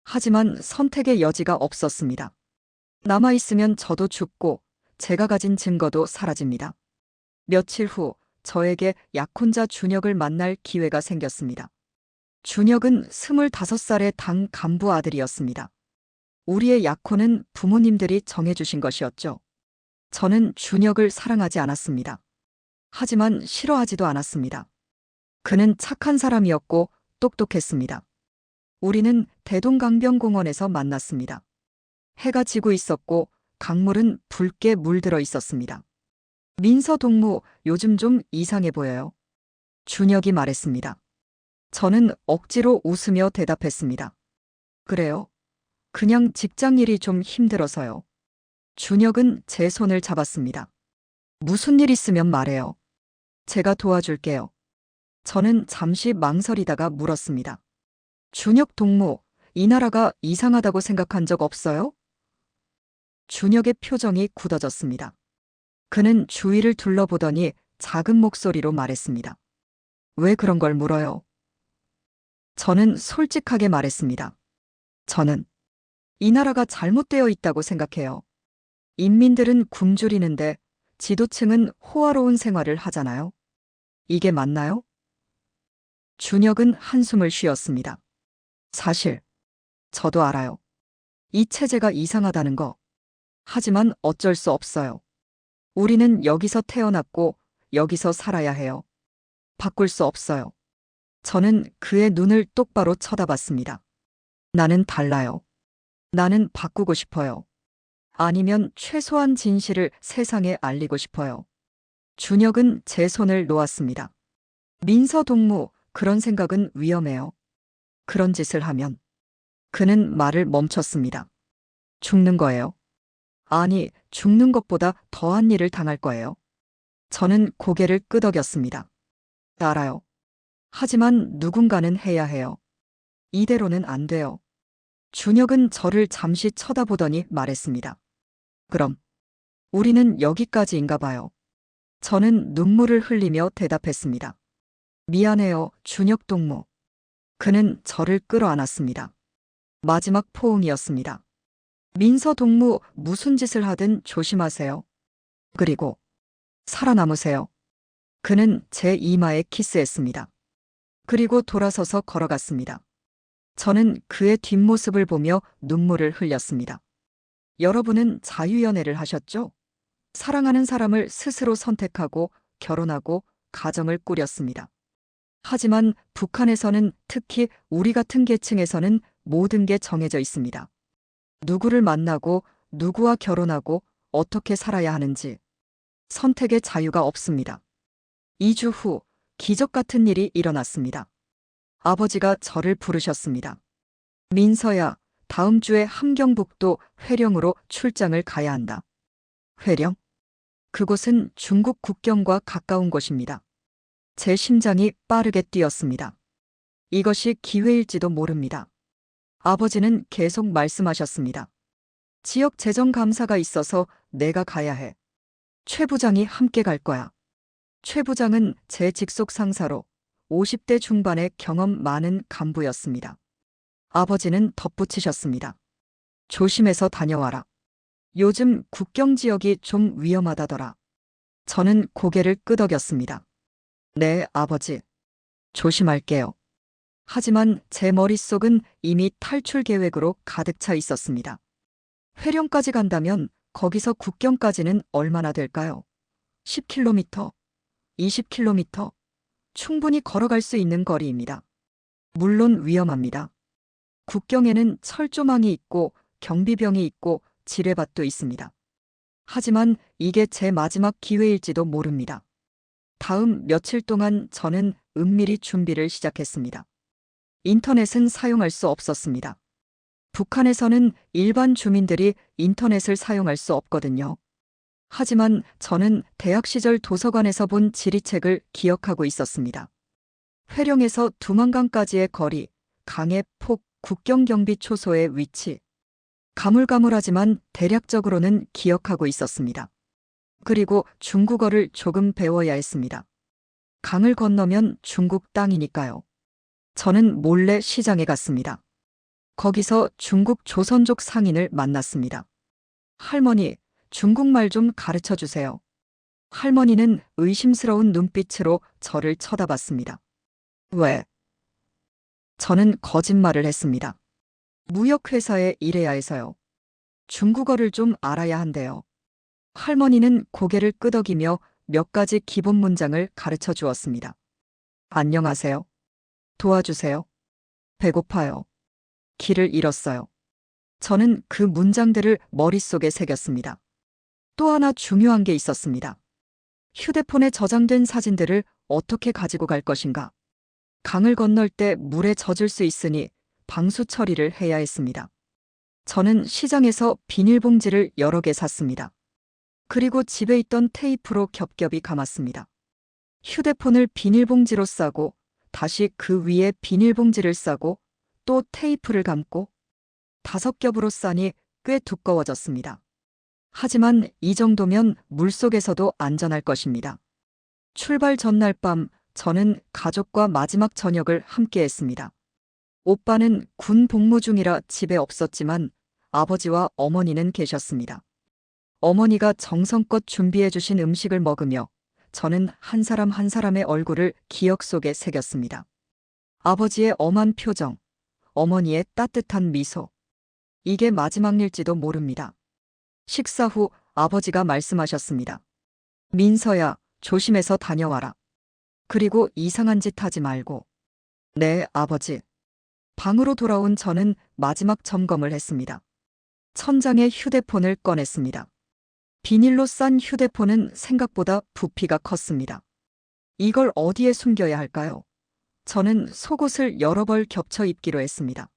하지만 선택의 여지가 없었습니다. 남아있으면 저도 죽고 제가 가진 증거도 사라집니다. 며칠 후 저에게 약혼자 준혁을 만날 기회가 생겼습니다. 준혁은 25살의 당 간부 아들이었습니다. 우리의 약혼은 부모님들이 정해주신 것이었죠. 저는 준혁을 사랑하지 않았습니다. 하지만 싫어하지도 않았습니다. 그는 착한 사람이었고 똑똑했습니다. 우리는 대동강변공원에서 만났습니다. 해가 지고 있었고 강물은 붉게 물들어 있었습니다. 민서 동무, 요즘 좀 이상해 보여요. 준혁이 말했습니다. 저는 억지로 웃으며 대답했습니다. 그래요? 그냥 직장 일이 좀 힘들어서요. 준혁은 제 손을 잡았습니다. 무슨 일 있으면 말해요. 제가 도와줄게요. 저는 잠시 망설이다가 물었습니다. 준혁 동무, 이 나라가 이상하다고 생각한 적 없어요? 준혁의 표정이 굳어졌습니다. 그는 주위를 둘러보더니 작은 목소리로 말했습니다. 왜 그런 걸 물어요? 저는 솔직하게 말했습니다. 저는 이 나라가 잘못되어 있다고 생각해요. 인민들은 굶주리는데 지도층은 호화로운 생활을 하잖아요. 이게 맞나요? 준혁은 한숨을 쉬었습니다. 사실, 저도 알아요. 이 체제가 이상하다는 거. 하지만 어쩔 수 없어요. 우리는 여기서 태어났고 여기서 살아야 해요. 바꿀 수 없어요. 저는 그의 눈을 똑바로 쳐다봤습니다. 나는 달라요. 나는 바꾸고 싶어요. 아니면 최소한 진실을 세상에 알리고 싶어요. 준혁은 제 손을 놓았습니다. 민서 동무, 그런 생각은 위험해요. 그런 짓을 하면. 그는 말을 멈췄습니다. 죽는 거예요. 아니, 죽는 것보다 더한 일을 당할 거예요. 저는 고개를 끄덕였습니다. 알아요. 하지만 누군가는 해야 해요. 이대로는 안 돼요. 준혁은 저를 잠시 쳐다보더니 말했습니다. 그럼, 우리는 여기까지인가 봐요. 저는 눈물을 흘리며 대답했습니다. 미안해요, 준혁 동무. 그는 저를 끌어안았습니다. 마지막 포옹이었습니다. 민서 동무, 무슨 짓을 하든 조심하세요. 그리고 살아남으세요. 그는 제 이마에 키스했습니다. 그리고 돌아서서 걸어갔습니다. 저는 그의 뒷모습을 보며 눈물을 흘렸습니다. 여러분은 자유연애를 하셨죠? 사랑하는 사람을 스스로 선택하고 결혼하고 가정을 꾸렸습니다. 하지만 북한에서는, 특히 우리 같은 계층에서는 모든 게 정해져 있습니다. 누구를 만나고 누구와 결혼하고 어떻게 살아야 하는지 선택의 자유가 없습니다. 2주 후 기적 같은 일이 일어났습니다. 아버지가 저를 부르셨습니다. 민서야, 다음 주에 함경북도 회령으로 출장을 가야 한다. 회령? 그곳은 중국 국경과 가까운 곳입니다. 제 심장이 빠르게 뛰었습니다. 이것이 기회일지도 모릅니다. 아버지는 계속 말씀하셨습니다. 지역 재정 감사가 있어서 내가 가야 해. 최 부장이 함께 갈 거야. 최 부장은 제 직속 상사로 50대 중반의 경험 많은 간부였습니다. 아버지는 덧붙이셨습니다. 조심해서 다녀와라. 요즘 국경 지역이 좀 위험하다더라. 저는 고개를 끄덕였습니다. 네, 아버지. 조심할게요. 하지만 제 머릿속은 이미 탈출 계획으로 가득 차 있었습니다. 회령까지 간다면 거기서 국경까지는 얼마나 될까요? 10km, 20km. 충분히 걸어갈 수 있는 거리입니다. 물론 위험합니다. 국경에는 철조망이 있고 경비병이 있고 지뢰밭도 있습니다. 하지만 이게 제 마지막 기회일지도 모릅니다. 다음 며칠 동안 저는 은밀히 준비를 시작했습니다. 인터넷은 사용할 수 없었습니다. 북한에서는 일반 주민들이 인터넷을 사용할 수 없거든요. 하지만 저는 대학 시절 도서관에서 본 지리책을 기억하고 있었습니다. 회령에서 두만강까지의 거리, 강의 폭, 국경경비 초소의 위치. 가물가물하지만 대략적으로는 기억하고 있었습니다. 그리고 중국어를 조금 배워야 했습니다. 강을 건너면 중국 땅이니까요. 저는 몰래 시장에 갔습니다. 거기서 중국 조선족 상인을 만났습니다. 할머니, 중국말 좀 가르쳐 주세요. 할머니는 의심스러운 눈빛으로 저를 쳐다봤습니다. 왜? 저는 거짓말을 했습니다. 무역회사에 일해야 해서요. 중국어를 좀 알아야 한대요. 할머니는 고개를 끄덕이며 몇 가지 기본 문장을 가르쳐 주었습니다. 안녕하세요. 도와주세요. 배고파요. 길을 잃었어요. 저는 그 문장들을 머릿속에 새겼습니다. 또 하나 중요한 게 있었습니다. 휴대폰에 저장된 사진들을 어떻게 가지고 갈 것인가? 강을 건널 때 물에 젖을 수 있으니 방수 처리를 해야 했습니다. 저는 시장에서 비닐봉지를 여러 개 샀습니다. 그리고 집에 있던 테이프로 겹겹이 감았습니다. 휴대폰을 비닐봉지로 싸고 다시 그 위에 비닐봉지를 싸고 또 테이프를 감고 5겹으로 싸니 꽤 두꺼워졌습니다. 하지만 이 정도면 물속에서도 안전할 것입니다. 출발 전날 밤 저는 가족과 마지막 저녁을 함께 했습니다. 오빠는 군 복무 중이라 집에 없었지만 아버지와 어머니는 계셨습니다. 어머니가 정성껏 준비해 주신 음식을 먹으며 저는 한 사람 한 사람의 얼굴을 기억 속에 새겼습니다. 아버지의 엄한 표정, 어머니의 따뜻한 미소. 이게 마지막일지도 모릅니다. 식사 후 아버지가 말씀하셨습니다. 민서야, 조심해서 다녀와라. 그리고 이상한 짓 하지 말고. 네, 아버지. 방으로 돌아온 저는 마지막 점검을 했습니다. 천장에 휴대폰을 꺼냈습니다. 비닐로 싼 휴대폰은 생각보다 부피가 컸습니다. 이걸 어디에 숨겨야 할까요? 저는 속옷을 여러 벌 겹쳐 입기로 했습니다.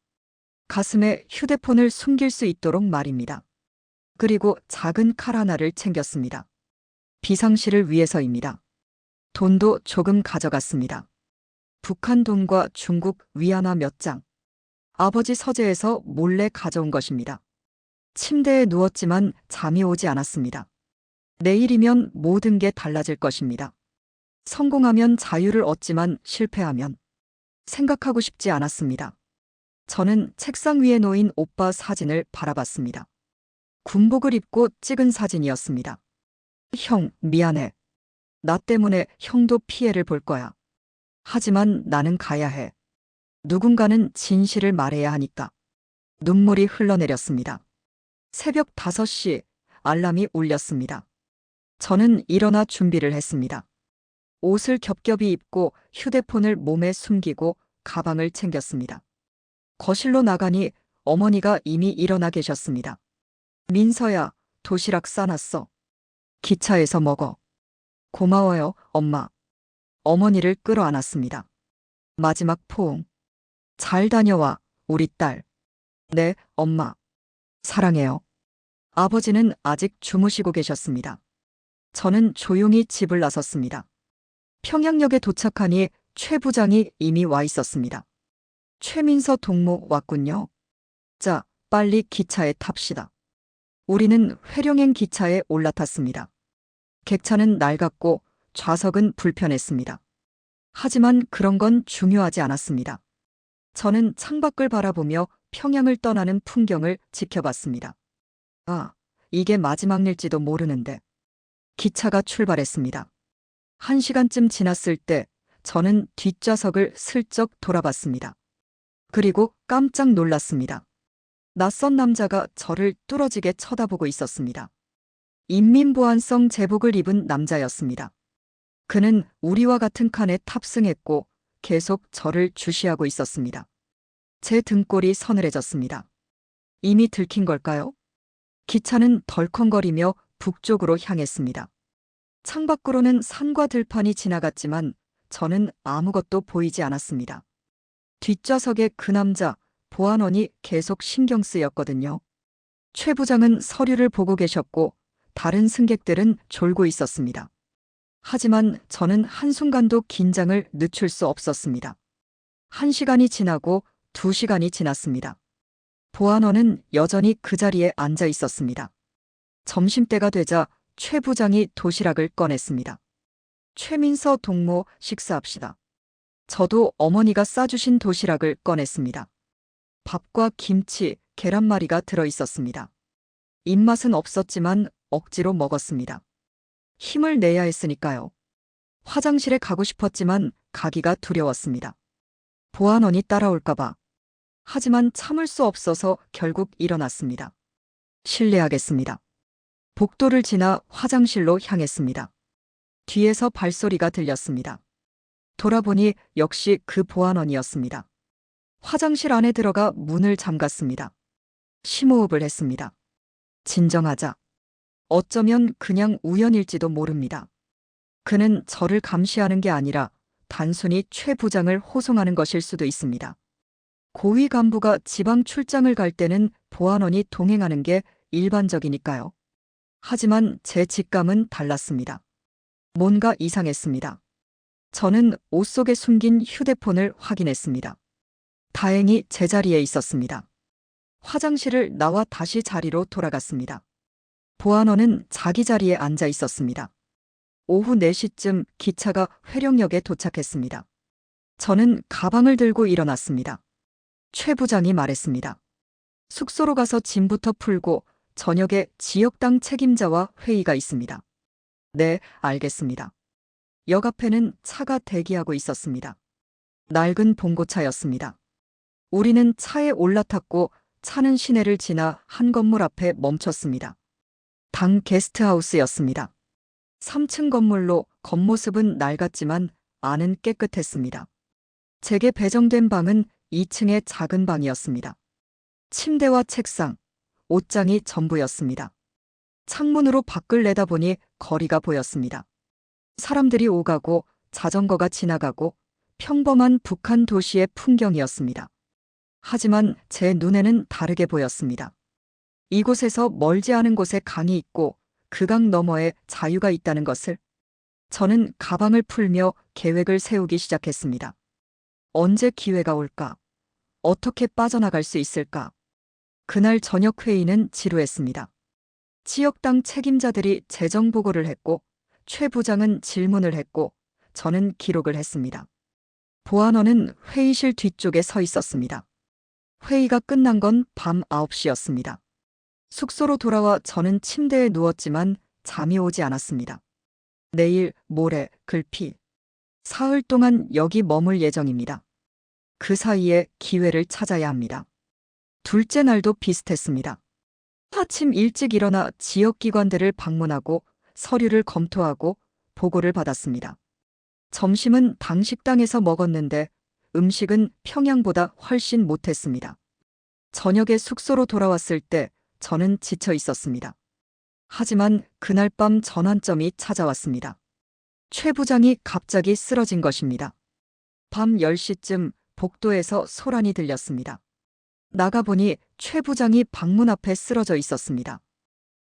가슴에 휴대폰을 숨길 수 있도록 말입니다. 그리고 작은 칼 하나를 챙겼습니다. 비상시를 위해서입니다. 돈도 조금 가져갔습니다. 북한 돈과 중국 위안화 몇 장. 아버지 서재에서 몰래 가져온 것입니다. 침대에 누웠지만 잠이 오지 않았습니다. 내일이면 모든 게 달라질 것입니다. 성공하면 자유를 얻지만 실패하면 생각하고 싶지 않았습니다. 저는 책상 위에 놓인 오빠 사진을 바라봤습니다. 군복을 입고 찍은 사진이었습니다. 형, 미안해. 나 때문에 형도 피해를 볼 거야. 하지만 나는 가야 해. 누군가는 진실을 말해야 하니까. 눈물이 흘러내렸습니다. 새벽 5시 알람이 울렸습니다. 저는 일어나 준비를 했습니다. 옷을 겹겹이 입고 휴대폰을 몸에 숨기고 가방을 챙겼습니다. 거실로 나가니 어머니가 이미 일어나 계셨습니다. 민서야, 도시락 싸놨어. 기차에서 먹어. 고마워요, 엄마. 어머니를 끌어안았습니다. 마지막 포옹. 잘 다녀와, 우리 딸. 네, 엄마. 사랑해요. 아버지는 아직 주무시고 계셨습니다. 저는 조용히 집을 나섰습니다. 평양역에 도착하니 최 부장이 이미 와 있었습니다. 최민서 동무 왔군요. 자, 빨리 기차에 탑시다. 우리는 회령행 기차에 올라탔습니다. 객차는 낡았고 좌석은 불편했습니다. 하지만 그런 건 중요하지 않았습니다. 저는 창밖을 바라보며 평양을 떠나는 풍경을 지켜봤습니다. 아, 이게 마지막일지도 모르는데. 기차가 출발했습니다. 1시간쯤 지났을 때 저는 뒷좌석을 슬쩍 돌아봤습니다. 그리고 깜짝 놀랐습니다. 낯선 남자가 저를 뚫어지게 쳐다보고 있었습니다. 인민보안성 제복을 입은 남자였습니다. 그는 우리와 같은 칸에 탑승했고 계속 저를 주시하고 있었습니다. 제 등골이 서늘해졌습니다. 이미 들킨 걸까요? 기차는 덜컹거리며 북쪽으로 향했습니다. 창밖으로는 산과 들판이 지나갔지만 저는 아무것도 보이지 않았습니다. 뒷좌석의 그 남자, 보안원이 계속 신경 쓰였거든요. 최 부장은 서류를 보고 계셨고 다른 승객들은 졸고 있었습니다. 하지만 저는 한순간도 긴장을 늦출 수 없었습니다. 1시간이 지나고 2시간이 지났습니다. 보안원은 여전히 그 자리에 앉아 있었습니다. 점심때가 되자 최 부장이 도시락을 꺼냈습니다. 최민서 동무 식사합시다. 저도 어머니가 싸주신 도시락을 꺼냈습니다. 밥과 김치, 계란말이가 들어있었습니다. 입맛은 없었지만 억지로 먹었습니다. 힘을 내야 했으니까요. 화장실에 가고 싶었지만 가기가 두려웠습니다. 보안원이 따라올까봐. 하지만 참을 수 없어서 결국 일어났습니다. 실례하겠습니다. 복도를 지나 화장실로 향했습니다. 뒤에서 발소리가 들렸습니다. 돌아보니 역시 그 보안원이었습니다. 화장실 안에 들어가 문을 잠갔습니다. 심호흡을 했습니다. 진정하자. 어쩌면 그냥 우연일지도 모릅니다. 그는 저를 감시하는 게 아니라 단순히 최 부장을 호송하는 것일 수도 있습니다. 고위 간부가 지방 출장을 갈 때는 보안원이 동행하는 게 일반적이니까요. 하지만 제 직감은 달랐습니다. 뭔가 이상했습니다. 저는 옷 속에 숨긴 휴대폰을 확인했습니다. 다행히 제자리에 있었습니다. 화장실을 나와 다시 자리로 돌아갔습니다. 보안원은 자기 자리에 앉아 있었습니다. 오후 4시쯤 기차가 회령역에 도착했습니다. 저는 가방을 들고 일어났습니다. 최 부장이 말했습니다. 숙소로 가서 짐부터 풀고 저녁에 지역당 책임자와 회의가 있습니다. 네, 알겠습니다. 역 앞에는 차가 대기하고 있었습니다. 낡은 봉고차였습니다. 우리는 차에 올라탔고 차는 시내를 지나 한 건물 앞에 멈췄습니다. 당 게스트하우스였습니다. 3층 건물로 겉모습은 낡았지만 안은 깨끗했습니다. 제게 배정된 방은 2층의 작은 방이었습니다. 침대와 책상, 옷장이 전부였습니다. 창문으로 밖을 내다보니 거리가 보였습니다. 사람들이 오가고 자전거가 지나가고 평범한 북한 도시의 풍경이었습니다. 하지만 제 눈에는 다르게 보였습니다. 이곳에서 멀지 않은 곳에 강이 있고 그 강 너머에 자유가 있다는 것을. 저는 가방을 풀며 계획을 세우기 시작했습니다. 언제 기회가 올까? 어떻게 빠져나갈 수 있을까? 그날 저녁 회의는 지루했습니다. 지역당 책임자들이 재정 보고를 했고 최 부장은 질문을 했고 저는 기록을 했습니다. 보안원은 회의실 뒤쪽에 서 있었습니다. 회의가 끝난 건 밤 9시였습니다. 숙소로 돌아와 저는 침대에 누웠지만 잠이 오지 않았습니다. 내일, 모레, 글피. 사흘 동안 여기 머물 예정입니다. 그 사이에 기회를 찾아야 합니다. 둘째 날도 비슷했습니다. 아침 일찍 일어나 지역기관들을 방문하고 서류를 검토하고 보고를 받았습니다. 점심은 당식당에서 먹었는데 음식은 평양보다 훨씬 못했습니다. 저녁에 숙소로 돌아왔을 때 저는 지쳐 있었습니다. 하지만 그날 밤 전환점이 찾아왔습니다. 최 부장이 갑자기 쓰러진 것입니다. 밤 10시쯤 복도에서 소란이 들렸습니다. 나가보니 최 부장이 방문 앞에 쓰러져 있었습니다.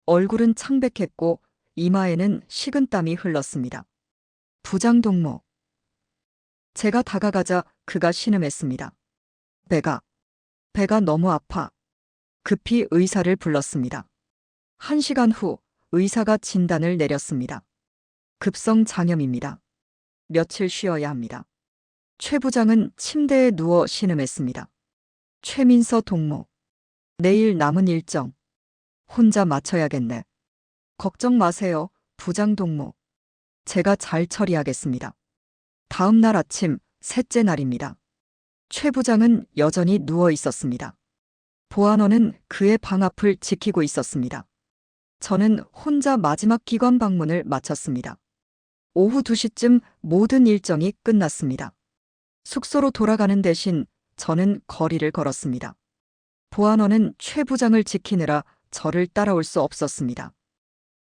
얼굴은 창백했고 이마에는 식은땀이 흘렀습니다. 부장 동무. 제가 다가가자 그가 신음했습니다. 배가 너무 아파. 급히 의사를 불렀습니다. 1시간 후 의사가 진단을 내렸습니다. 급성 장염입니다. 며칠 쉬어야 합니다. 최 부장은 침대에 누워 신음했습니다. 최민서 동무. 내일 남은 일정. 혼자 마쳐야겠네. 걱정 마세요, 부장 동무. 제가 잘 처리하겠습니다. 다음 날 아침, 셋째 날입니다. 최 부장은 여전히 누워 있었습니다. 보안원은 그의 방 앞을 지키고 있었습니다. 저는 혼자 마지막 기관 방문을 마쳤습니다. 오후 2시쯤 모든 일정이 끝났습니다. 숙소로 돌아가는 대신 저는 거리를 걸었습니다. 보안원은 최 부장을 지키느라 저를 따라올 수 없었습니다.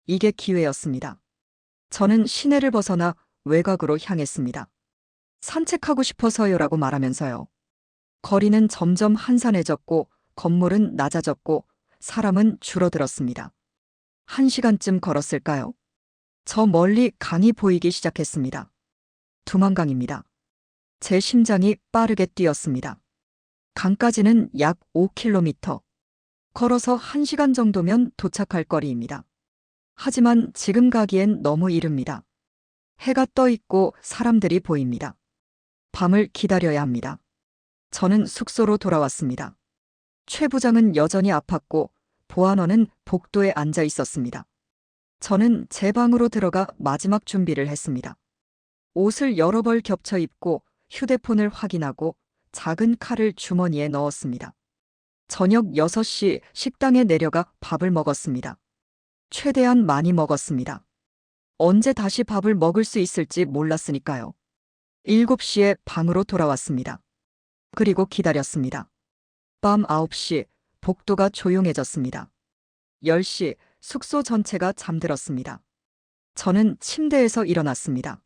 이게 기회였습니다. 저는 시내를 벗어나 외곽으로 향했습니다. 산책하고 싶어서요라고 말하면서요. 거리는 점점 한산해졌고 건물은 낮아졌고 사람은 줄어들었습니다. 1시간쯤 걸었을까요? 저 멀리 강이 보이기 시작했습니다. 두만강입니다. 제 심장이 빠르게 뛰었습니다. 강까지는 약 5km. 걸어서 1시간 정도면 도착할 거리입니다. 하지만 지금 가기엔 너무 이릅니다. 해가 떠 있고 사람들이 보입니다. 밤을 기다려야 합니다. 저는 숙소로 돌아왔습니다. 최 부장은 여전히 아팠고 보안원은 복도에 앉아 있었습니다. 저는 제 방으로 들어가 마지막 준비를 했습니다. 옷을 여러 벌 겹쳐 입고 휴대폰을 확인하고 작은 칼을 주머니에 넣었습니다. 저녁 6시 식당에 내려가 밥을 먹었습니다. 최대한 많이 먹었습니다. 언제 다시 밥을 먹을 수 있을지 몰랐으니까요. 7시에 방으로 돌아왔습니다. 그리고 기다렸습니다. 밤 9시 복도가 조용해졌습니다. 10시 숙소 전체가 잠들었습니다. 저는 침대에서 일어났습니다.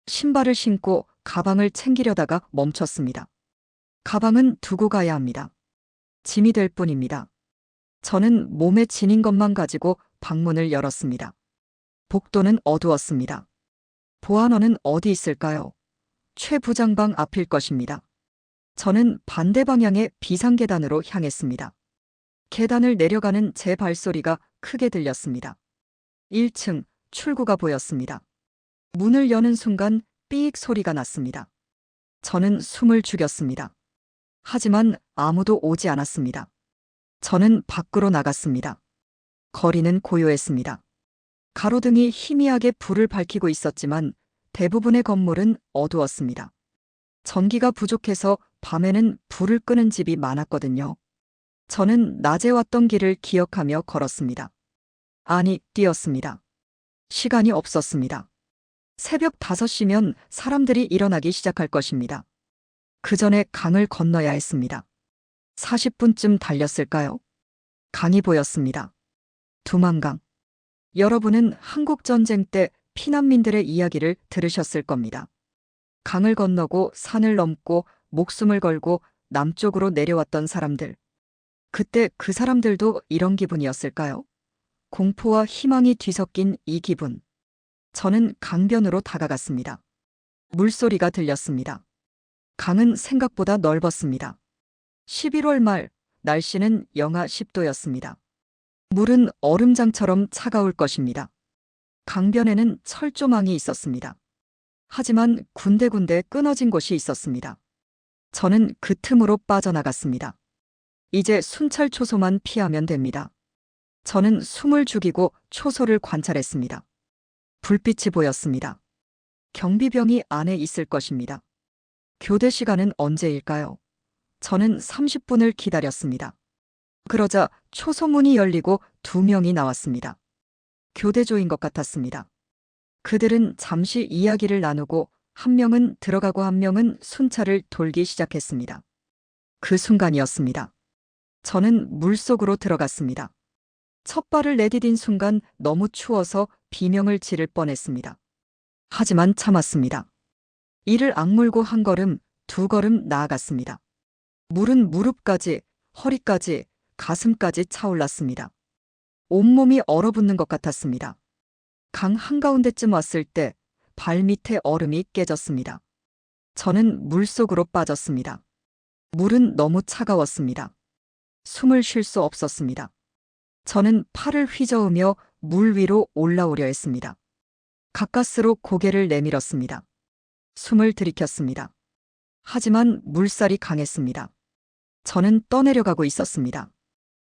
신발을 신고 가방을 챙기려다가 멈췄습니다. 가방은 두고 가야 합니다. 짐이 될 뿐입니다. 저는 몸에 지닌 것만 가지고 방문을 열었습니다. 복도는 어두웠습니다. 보안원은 어디 있을까요? 최 부장방 앞일 것입니다. 저는 반대 방향의 비상계단으로 향했습니다. 계단을 내려가는 제 발소리가 크게 들렸습니다. 1층 출구가 보였습니다. 문을 여는 순간 삐익 소리가 났습니다. 저는 숨을 죽였습니다. 하지만 아무도 오지 않았습니다. 저는 밖으로 나갔습니다. 거리는 고요했습니다. 가로등이 희미하게 불을 밝히고 있었지만 대부분의 건물은 어두웠습니다. 전기가 부족해서 밤에는 불을 끄는 집이 많았거든요. 저는 낮에 왔던 길을 기억하며 걸었습니다. 아니, 뛰었습니다. 시간이 없었습니다. 새벽 5시면 사람들이 일어나기 시작할 것입니다. 그 전에 강을 건너야 했습니다. 40분쯤 달렸을까요? 강이 보였습니다. 두만강. 여러분은 한국전쟁 때 피난민들의 이야기를 들으셨을 겁니다. 강을 건너고 산을 넘고 목숨을 걸고 남쪽으로 내려왔던 사람들. 그때 그 사람들도 이런 기분이었을까요? 공포와 희망이 뒤섞인 이 기분. 저는 강변으로 다가갔습니다. 물소리가 들렸습니다. 강은 생각보다 넓었습니다. 11월 말, 날씨는 영하 10도였습니다. 물은 얼음장처럼 차가울 것입니다. 강변에는 철조망이 있었습니다. 하지만 군데군데 끊어진 곳이 있었습니다. 저는 그 틈으로 빠져나갔습니다. 이제 순찰 초소만 피하면 됩니다. 저는 숨을 죽이고 초소를 관찰했습니다. 불빛이 보였습니다. 경비병이 안에 있을 것입니다. 교대 시간은 언제일까요? 저는 30분을 기다렸습니다. 그러자 초소문이 열리고 2명이 나왔습니다. 교대조인 것 같았습니다. 그들은 잠시 이야기를 나누고 한 명은 들어가고 한 명은 순찰을 돌기 시작했습니다. 그 순간이었습니다. 저는 물속으로 들어갔습니다. 첫 발을 내디딘 순간 너무 추워서 비명을 지를 뻔했습니다. 하지만 참았습니다. 이를 악물고 한 걸음, 2걸음 나아갔습니다. 물은 무릎까지, 허리까지, 가슴까지 차올랐습니다. 온몸이 얼어붙는 것 같았습니다. 강 한가운데쯤 왔을 때 발밑에 얼음이 깨졌습니다. 저는 물속으로 빠졌습니다. 물은 너무 차가웠습니다. 숨을 쉴 수 없었습니다. 저는 팔을 휘저으며 물 위로 올라오려 했습니다. 가까스로 고개를 내밀었습니다. 숨을 들이켰습니다. 하지만 물살이 강했습니다. 저는 떠내려가고 있었습니다.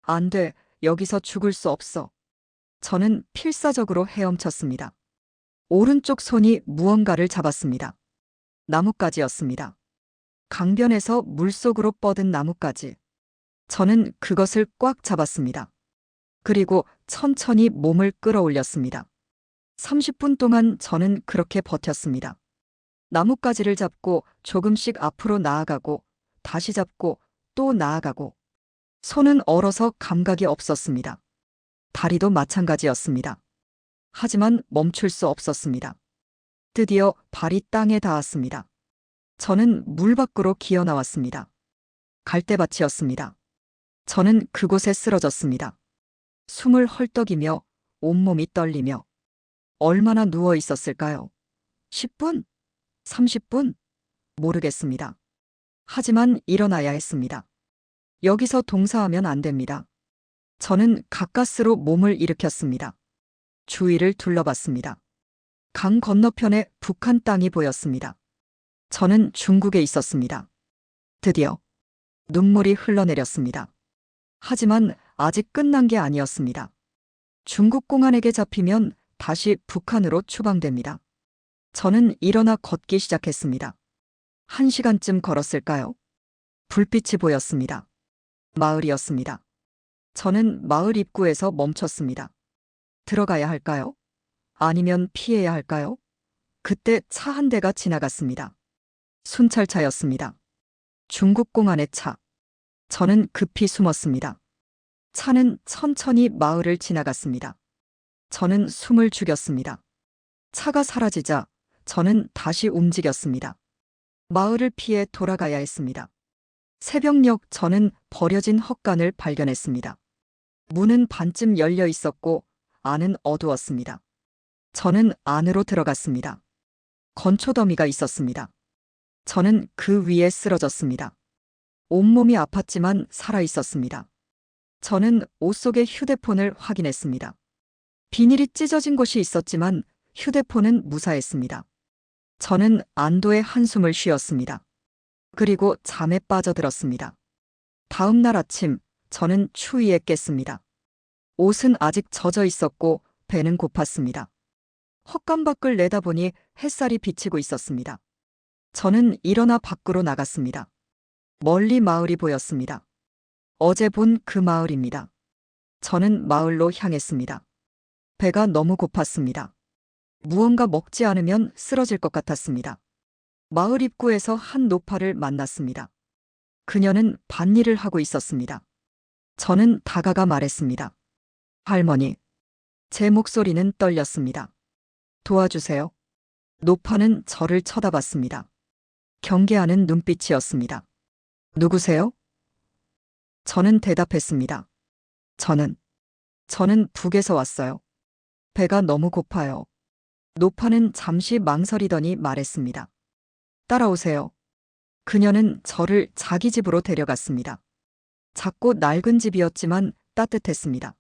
안 돼, 여기서 죽을 수 없어. 저는 필사적으로 헤엄쳤습니다. 오른쪽 손이 무언가를 잡았습니다. 나뭇가지였습니다. 강변에서 물속으로 뻗은 나뭇가지. 저는 그것을 꽉 잡았습니다. 그리고 천천히 몸을 끌어올렸습니다. 30분 동안 저는 그렇게 버텼습니다. 나뭇가지를 잡고 조금씩 앞으로 나아가고, 다시 잡고, 또 나아가고. 손은 얼어서 감각이 없었습니다. 다리도 마찬가지였습니다. 하지만 멈출 수 없었습니다. 드디어 발이 땅에 닿았습니다. 저는 물 밖으로 기어 나왔습니다. 갈대밭이었습니다. 저는 그곳에 쓰러졌습니다. 숨을 헐떡이며 온몸이 떨리며 얼마나 누워 있었을까요? 10분? 30분? 모르겠습니다. 하지만 일어나야 했습니다. 여기서 동사하면 안 됩니다. 저는 가까스로 몸을 일으켰습니다. 주위를 둘러봤습니다. 강 건너편에 북한 땅이 보였습니다. 저는 중국에 있었습니다. 드디어 눈물이 흘러내렸습니다. 하지만 아직 끝난 게 아니었습니다. 중국 공안에게 잡히면 다시 북한으로 추방됩니다. 저는 일어나 걷기 시작했습니다. 1시간쯤 걸었을까요? 불빛이 보였습니다. 마을이었습니다. 저는 마을 입구에서 멈췄습니다. 들어가야 할까요? 아니면 피해야 할까요? 그때 차 한 대가 지나갔습니다. 순찰차였습니다. 중국 공안의 차. 저는 급히 숨었습니다. 차는 천천히 마을을 지나갔습니다. 저는 숨을 죽였습니다. 차가 사라지자 저는 다시 움직였습니다. 마을을 피해 돌아가야 했습니다. 새벽녘 저는 버려진 헛간을 발견했습니다. 문은 반쯤 열려 있었고 안은 어두웠습니다. 저는 안으로 들어갔습니다. 건초더미가 있었습니다. 저는 그 위에 쓰러졌습니다. 온몸이 아팠지만 살아 있었습니다. 저는 옷 속의 휴대폰을 확인했습니다. 비닐이 찢어진 곳이 있었지만 휴대폰은 무사했습니다. 저는 안도의 한숨을 쉬었습니다. 그리고 잠에 빠져들었습니다. 다음 날 아침 저는 추위에 깼습니다. 옷은 아직 젖어 있었고 배는 고팠습니다. 헛간 밖을 내다보니 햇살이 비치고 있었습니다. 저는 일어나 밖으로 나갔습니다. 멀리 마을이 보였습니다. 어제 본 그 마을입니다. 저는 마을로 향했습니다. 배가 너무 고팠습니다. 무언가 먹지 않으면 쓰러질 것 같았습니다. 마을 입구에서 한 노파를 만났습니다. 그녀는 밭일을 하고 있었습니다. 저는 다가가 말했습니다. 할머니. 제 목소리는 떨렸습니다. 도와주세요. 노파는 저를 쳐다봤습니다. 경계하는 눈빛이었습니다. 누구세요? 저는 대답했습니다. 저는 북에서 왔어요. 배가 너무 고파요. 노파는 잠시 망설이더니 말했습니다. 따라오세요. 그녀는 저를 자기 집으로 데려갔습니다. 작고 낡은 집이었지만 따뜻했습니다.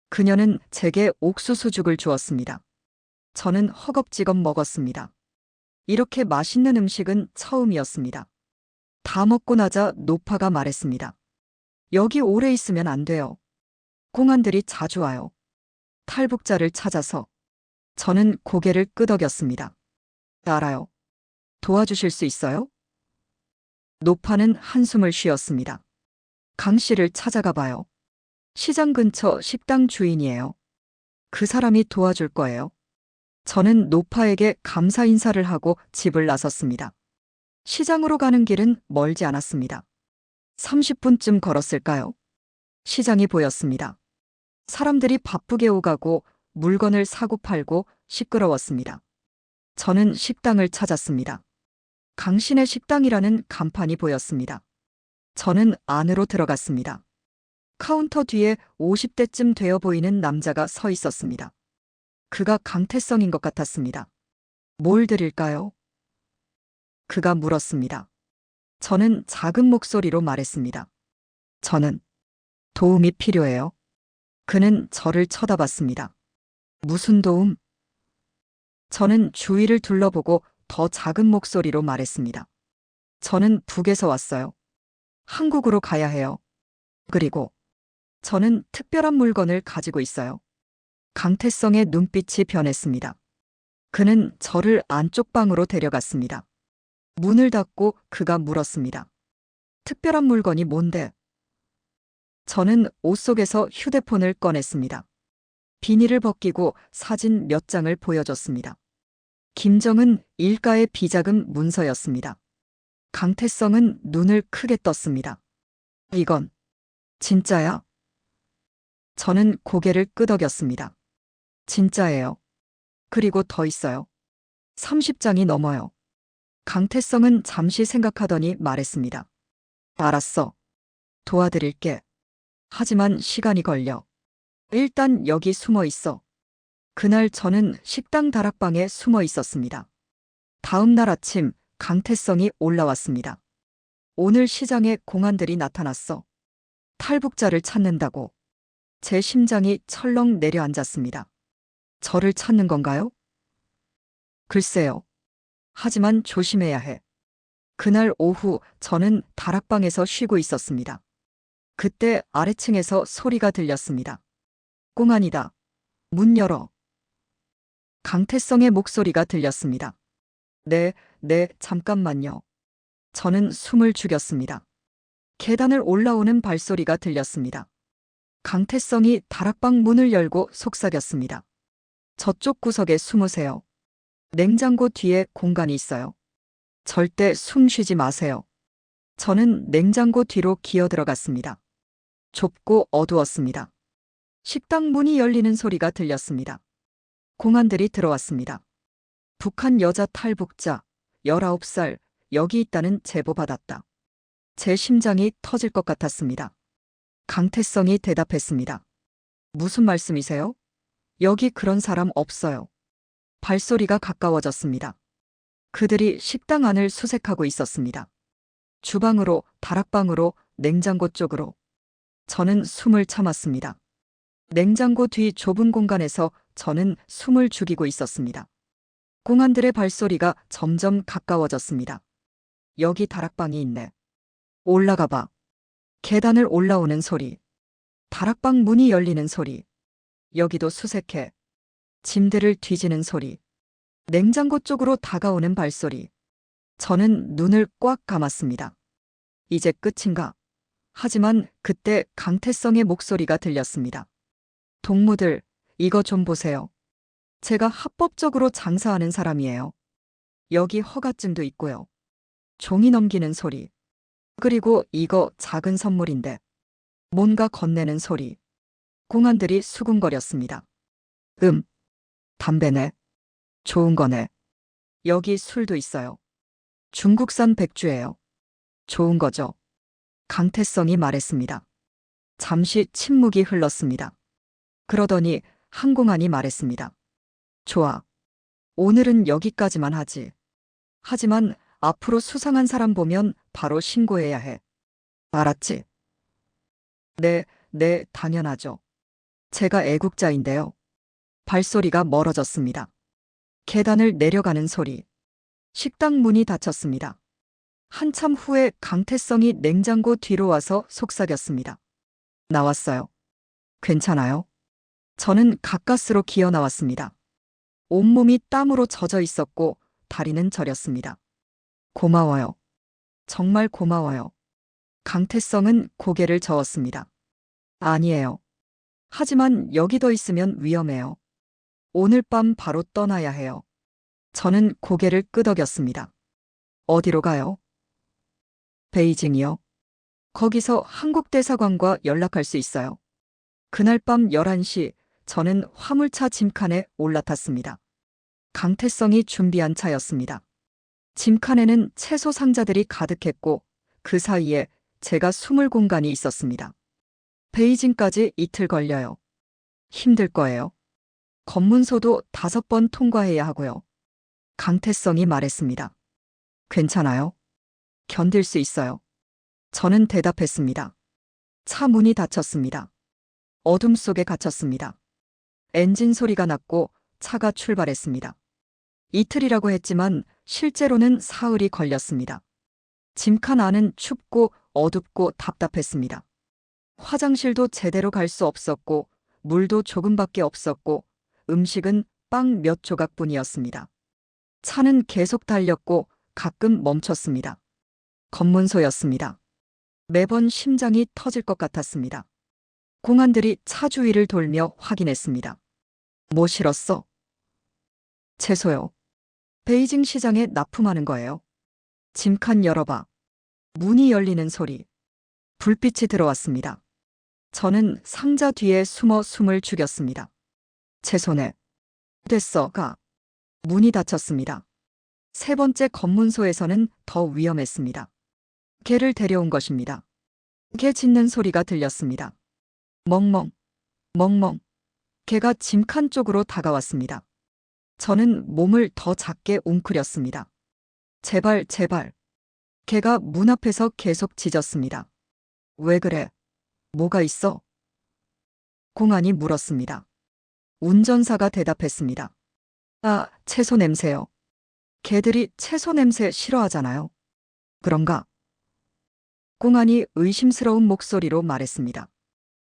그녀는 제게 옥수수죽을 주었습니다. 저는 허겁지겁 먹었습니다. 이렇게 맛있는 음식은 처음이었습니다. 다 먹고 나자 노파가 말했습니다. 여기 오래 있으면 안 돼요. 공안들이 자주 와요. 탈북자를 찾아서. 저는 고개를 끄덕였습니다. 알아요. 도와주실 수 있어요? 노파는 한숨을 쉬었습니다. 강 씨를 찾아가 봐요. 시장 근처 식당 주인이에요. 그 사람이 도와줄 거예요. 저는 노파에게 감사 인사를 하고 집을 나섰습니다. 시장으로 가는 길은 멀지 않았습니다. 30분쯤 걸었을까요? 시장이 보였습니다. 사람들이 바쁘게 오가고 물건을 사고 팔고 시끄러웠습니다. 저는 식당을 찾았습니다. 강신의 식당이라는 간판이 보였습니다. 저는 안으로 들어갔습니다. 카운터 뒤에 50대쯤 되어 보이는 남자가 서 있었습니다. 그가 강태성인 것 같았습니다. 뭘 드릴까요? 그가 물었습니다. 저는 작은 목소리로 말했습니다. 저는 도움이 필요해요. 그는 저를 쳐다봤습니다. 무슨 도움? 저는 주위를 둘러보고 더 작은 목소리로 말했습니다. 저는 북에서 왔어요. 한국으로 가야 해요. 그리고 저는 특별한 물건을 가지고 있어요. 강태성의 눈빛이 변했습니다. 그는 저를 안쪽 방으로 데려갔습니다. 문을 닫고 그가 물었습니다. 특별한 물건이 뭔데? 저는 옷 속에서 휴대폰을 꺼냈습니다. 비닐을 벗기고 사진 몇 장을 보여줬습니다. 김정은 일가의 비자금 문서였습니다. 강태성은 눈을 크게 떴습니다. 이건 진짜야? 저는 고개를 끄덕였습니다. 진짜예요. 그리고 더 있어요. 30장이 넘어요. 강태성은 잠시 생각하더니 말했습니다. 알았어. 도와드릴게. 하지만 시간이 걸려. 일단 여기 숨어 있어. 그날 저는 식당 다락방에 숨어 있었습니다. 다음 날 아침 강태성이 올라왔습니다. 오늘 시장에 공안들이 나타났어. 탈북자를 찾는다고. 제 심장이 철렁 내려앉았습니다. 저를 찾는 건가요? 글쎄요. 하지만 조심해야 해. 그날 오후 저는 다락방에서 쉬고 있었습니다. 그때 아래층에서 소리가 들렸습니다. 공안이다. 문 열어. 강태성의 목소리가 들렸습니다. 네, 잠깐만요. 저는 숨을 죽였습니다. 계단을 올라오는 발소리가 들렸습니다. 강태성이 다락방 문을 열고 속삭였습니다. 저쪽 구석에 숨으세요. 냉장고 뒤에 공간이 있어요. 절대 숨 쉬지 마세요. 저는 냉장고 뒤로 기어 들어갔습니다. 좁고 어두웠습니다. 식당 문이 열리는 소리가 들렸습니다. 공안들이 들어왔습니다. 북한 여자 탈북자 19살 여기 있다는 제보 받았다. 제 심장이 터질 것 같았습니다. 강태성이 대답했습니다. 무슨 말씀이세요? 여기 그런 사람 없어요. 발소리가 가까워졌습니다. 그들이 식당 안을 수색하고 있었습니다. 주방으로, 다락방으로, 냉장고 쪽으로. 저는 숨을 참았습니다. 냉장고 뒤 좁은 공간에서 저는 숨을 죽이고 있었습니다. 공안들의 발소리가 점점 가까워졌습니다. 여기 다락방이 있네. 올라가 봐. 계단을 올라오는 소리. 다락방 문이 열리는 소리. 여기도 수색해. 짐들을 뒤지는 소리. 냉장고 쪽으로 다가오는 발소리. 저는 눈을 꽉 감았습니다. 이제 끝인가? 하지만 그때 강태성의 목소리가 들렸습니다. 동무들, 이거 좀 보세요. 제가 합법적으로 장사하는 사람이에요. 여기 허가증도 있고요. 종이 넘기는 소리. 그리고 이거 작은 선물인데. 뭔가 건네는 소리. 공안들이 수군거렸습니다. 담배네. 좋은 거네. 여기 술도 있어요. 중국산 백주예요. 좋은 거죠. 강태성이 말했습니다. 잠시 침묵이 흘렀습니다. 그러더니 항공안이 말했습니다. 좋아. 오늘은 여기까지만 하지. 하지만 앞으로 수상한 사람 보면 바로 신고해야 해. 알았지? 네, 당연하죠. 제가 애국자인데요. 발소리가 멀어졌습니다. 계단을 내려가는 소리. 식당 문이 닫혔습니다. 한참 후에 강태성이 냉장고 뒤로 와서 속삭였습니다. 나왔어요. 괜찮아요? 저는 가까스로 기어 나왔습니다. 온몸이 땀으로 젖어 있었고 다리는 저렸습니다. 고마워요. 정말 고마워요. 강태성은 고개를 저었습니다. 아니에요. 하지만 여기 더 있으면 위험해요. 오늘 밤 바로 떠나야 해요. 저는 고개를 끄덕였습니다. 어디로 가요? 베이징이요. 거기서 한국 대사관과 연락할 수 있어요. 그날 밤 11시 저는 화물차 짐칸에 올라탔습니다. 강태성이 준비한 차였습니다. 짐칸에는 채소 상자들이 가득했고 그 사이에 제가 숨을 공간이 있었습니다. 베이징까지 이틀 걸려요. 힘들 거예요. 검문소도 5번 통과해야 하고요. 강태성이 말했습니다. 괜찮아요? 견딜 수 있어요. 저는 대답했습니다. 차 문이 닫혔습니다. 어둠 속에 갇혔습니다. 엔진 소리가 났고 차가 출발했습니다. 이틀이라고 했지만 실제로는 사흘이 걸렸습니다. 짐칸 안은 춥고 어둡고 답답했습니다. 화장실도 제대로 갈 수 없었고 물도 조금밖에 없었고 음식은 빵 몇 조각뿐이었습니다. 차는 계속 달렸고 가끔 멈췄습니다. 검문소였습니다. 매번 심장이 터질 것 같았습니다. 공안들이 차 주위를 돌며 확인했습니다. 뭐 실었어? 채소요. 베이징 시장에 납품하는 거예요. 짐칸 열어봐. 문이 열리는 소리. 불빛이 들어왔습니다. 저는 상자 뒤에 숨어 숨을 죽였습니다. 채소네. 됐어, 가. 문이 닫혔습니다. 세 번째 검문소에서는 더 위험했습니다. 개를 데려온 것입니다. 개 짖는 소리가 들렸습니다. 멍멍, 멍멍. 개가 짐칸 쪽으로 다가왔습니다. 저는 몸을 더 작게 웅크렸습니다. 제발, 제발. 개가 문 앞에서 계속 짖었습니다. 왜 그래? 뭐가 있어? 공안이 물었습니다. 운전사가 대답했습니다. 아, 채소 냄새요. 개들이 채소 냄새 싫어하잖아요. 그런가? 공안이 의심스러운 목소리로 말했습니다.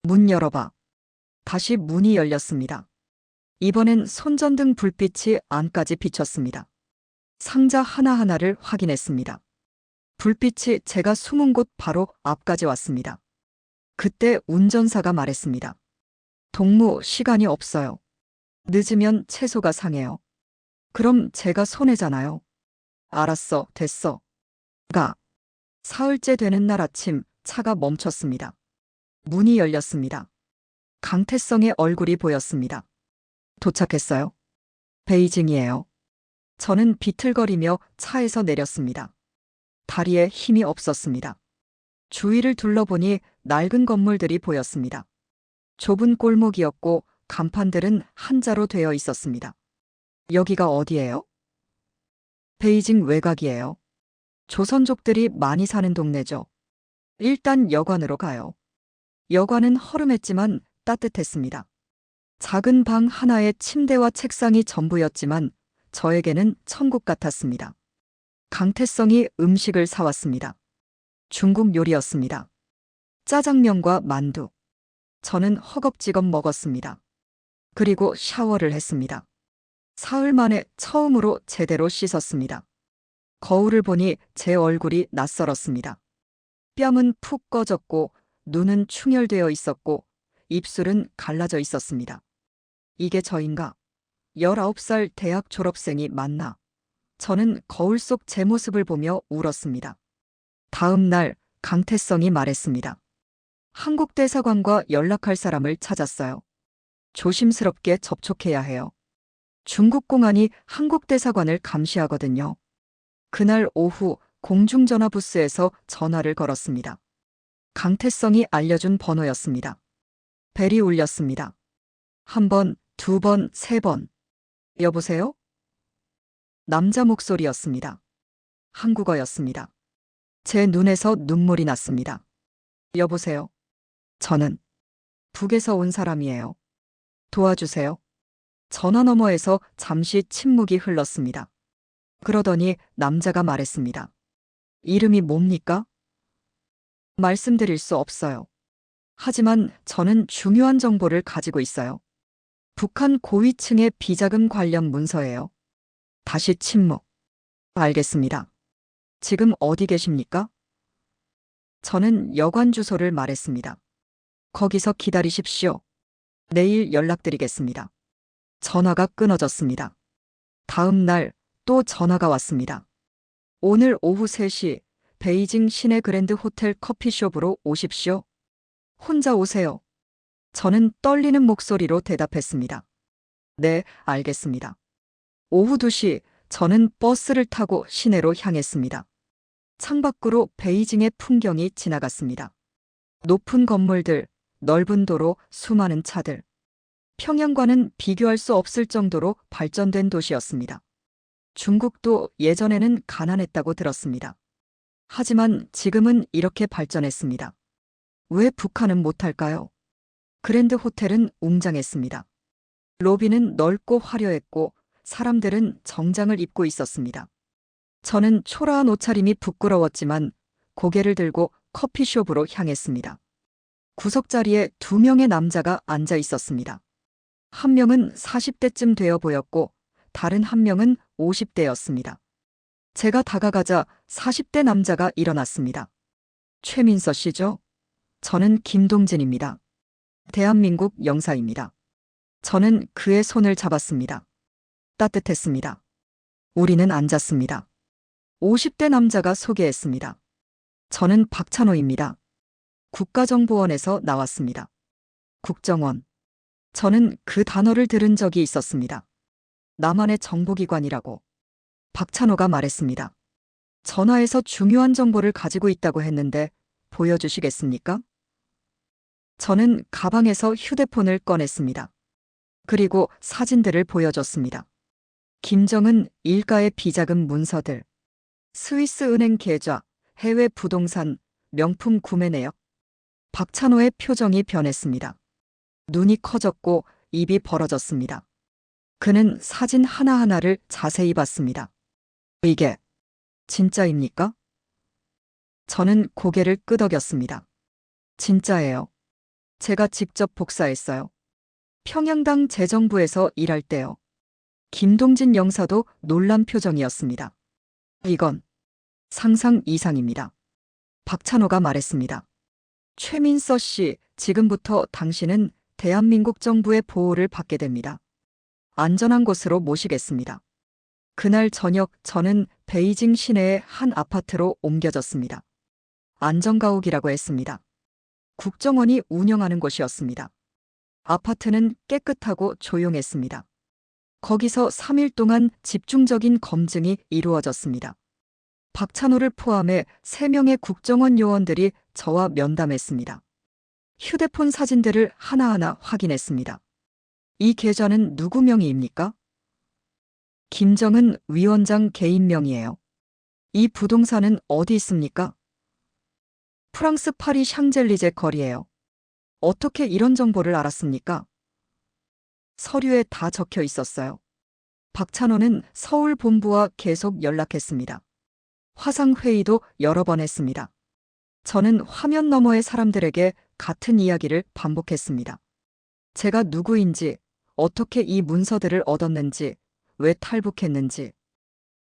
문 열어봐. 다시 문이 열렸습니다. 이번엔 손전등 불빛이 안까지 비쳤습니다. 상자 하나하나를 확인했습니다. 불빛이 제가 숨은 곳 바로 앞까지 왔습니다. 그때 운전사가 말했습니다. 동무, 시간이 없어요. 늦으면 채소가 상해요. 그럼 제가 손해잖아요. 알았어, 됐어. 가. 사흘째 되는 날 아침 차가 멈췄습니다. 문이 열렸습니다. 강태성의 얼굴이 보였습니다. 도착했어요. 베이징이에요. 저는 비틀거리며 차에서 내렸습니다. 다리에 힘이 없었습니다. 주위를 둘러보니 낡은 건물들이 보였습니다. 좁은 골목이었고 간판들은 한자로 되어 있었습니다. 여기가 어디예요? 베이징 외곽이에요. 조선족들이 많이 사는 동네죠. 일단 여관으로 가요. 여관은 허름했지만 따뜻했습니다. 작은 방 하나에 침대와 책상이 전부였지만 저에게는 천국 같았습니다. 강태성이 음식을 사왔습니다. 중국 요리였습니다. 짜장면과 만두. 저는 허겁지겁 먹었습니다. 그리고 샤워를 했습니다. 사흘 만에 처음으로 제대로 씻었습니다. 거울을 보니 제 얼굴이 낯설었습니다. 뺨은 푹 꺼졌고 눈은 충혈되어 있었고 입술은 갈라져 있었습니다. 이게 저인가? 19살 대학 졸업생이 맞나? 저는 거울 속 제 모습을 보며 울었습니다. 다음 날 강태성이 말했습니다. 한국 대사관과 연락할 사람을 찾았어요. 조심스럽게 접촉해야 해요. 중국 공안이 한국 대사관을 감시하거든요. 그날 오후 공중전화 부스에서 전화를 걸었습니다. 강태성이 알려준 번호였습니다. 벨이 울렸습니다. 한 번, 두 번, 세 번. 여보세요? 남자 목소리였습니다. 한국어였습니다. 제 눈에서 눈물이 났습니다. 여보세요? 저는 북에서 온 사람이에요. 도와주세요. 전화 너머에서 잠시 침묵이 흘렀습니다. 그러더니 남자가 말했습니다. 이름이 뭡니까? 말씀드릴 수 없어요. 하지만 저는 중요한 정보를 가지고 있어요. 북한 고위층의 비자금 관련 문서예요. 다시 침묵. 알겠습니다. 지금 어디 계십니까? 저는 여관 주소를 말했습니다. 거기서 기다리십시오. 내일 연락드리겠습니다. 전화가 끊어졌습니다. 다음 날 또 전화가 왔습니다. 오늘 오후 3시 베이징 시내 그랜드 호텔 커피숍으로 오십시오. 혼자 오세요. 저는 떨리는 목소리로 대답했습니다. 네, 알겠습니다. 오후 2시 저는 버스를 타고 시내로 향했습니다. 창밖으로 베이징의 풍경이 지나갔습니다. 높은 건물들, 넓은 도로, 수많은 차들. 평양과는 비교할 수 없을 정도로 발전된 도시였습니다. 중국도 예전에는 가난했다고 들었습니다. 하지만 지금은 이렇게 발전했습니다. 왜 북한은 못할까요? 그랜드 호텔은 웅장했습니다. 로비는 넓고 화려했고 사람들은 정장을 입고 있었습니다. 저는 초라한 옷차림이 부끄러웠지만 고개를 들고 커피숍으로 향했습니다. 구석자리에 2명의 남자가 앉아 있었습니다. 한 명은 40대쯤 되어 보였고 다른 한 명은 50대였습니다. 제가 다가가자 40대 남자가 일어났습니다. 최민서 씨죠? 저는 김동진입니다. 대한민국 영사입니다. 저는 그의 손을 잡았습니다. 따뜻했습니다. 우리는 앉았습니다. 50대 남자가 소개했습니다. 저는 박찬호입니다. 국가정보원에서 나왔습니다. 국정원. 저는 그 단어를 들은 적이 있었습니다. 나만의 정보기관이라고. 박찬호가 말했습니다. 전화에서 중요한 정보를 가지고 있다고 했는데 보여주시겠습니까? 저는 가방에서 휴대폰을 꺼냈습니다. 그리고 사진들을 보여줬습니다. 김정은 일가의 비자금 문서들, 스위스 은행 계좌, 해외 부동산, 명품 구매 내역. 박찬호의 표정이 변했습니다. 눈이 커졌고 입이 벌어졌습니다. 그는 사진 하나하나를 자세히 봤습니다. 이게 진짜입니까? 저는 고개를 끄덕였습니다. 진짜예요. 제가 직접 복사했어요. 평양당 재정부에서 일할 때요. 김동진 영사도 놀란 표정이었습니다. 이건 상상 이상입니다. 박찬호가 말했습니다. 최민서 씨, 지금부터 당신은 대한민국 정부의 보호를 받게 됩니다. 안전한 곳으로 모시겠습니다. 그날 저녁 저는 베이징 시내의 한 아파트로 옮겨졌습니다. 안전가옥이라고 했습니다. 국정원이 운영하는 곳이었습니다. 아파트는 깨끗하고 조용했습니다. 거기서 3일 동안 집중적인 검증이 이루어졌습니다. 박찬호를 포함해 3명의 국정원 요원들이 저와 면담했습니다. 휴대폰 사진들을 하나하나 확인했습니다. 이 계좌는 누구 명의입니까? 김정은 위원장 개인 명의예요. 이 부동산은 어디 있습니까? 프랑스 파리 샹젤리제 거리예요. 어떻게 이런 정보를 알았습니까? 서류에 다 적혀 있었어요. 박찬호는 서울 본부와 계속 연락했습니다. 화상회의도 여러 번 했습니다. 저는 화면 너머의 사람들에게 같은 이야기를 반복했습니다. 제가 누구인지, 어떻게 이 문서들을 얻었는지, 왜 탈북했는지.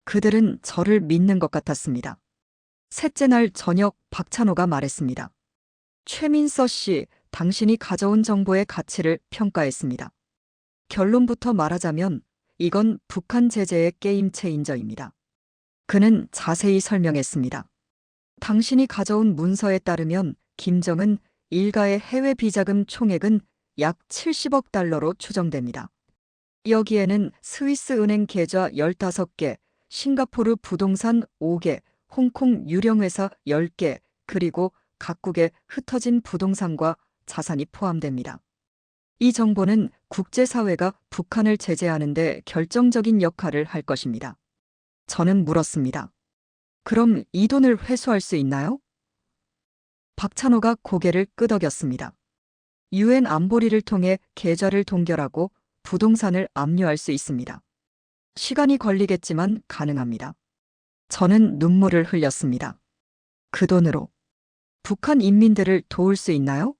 그들은 저를 믿는 것 같았습니다. 셋째 날 저녁 박찬호가 말했습니다. 최민서 씨, 당신이 가져온 정보의 가치를 평가했습니다. 결론부터 말하자면 이건 북한 제재의 게임 체인저입니다. 그는 자세히 설명했습니다. 당신이 가져온 문서에 따르면 김정은 일가의 해외 비자금 총액은 약 70억 달러로 추정됩니다. 여기에는 스위스 은행 계좌 15개, 싱가포르 부동산 5개, 홍콩 유령회사 10개, 그리고 각국의 흩어진 부동산과 자산이 포함됩니다. 이 정보는 국제사회가 북한을 제재하는 데 결정적인 역할을 할 것입니다. 저는 물었습니다. 그럼 이 돈을 회수할 수 있나요? 박찬호가 고개를 끄덕였습니다. 유엔 안보리를 통해 계좌를 동결하고 부동산을 압류할 수 있습니다. 시간이 걸리겠지만 가능합니다. 저는 눈물을 흘렸습니다. 그 돈으로 북한 인민들을 도울 수 있나요?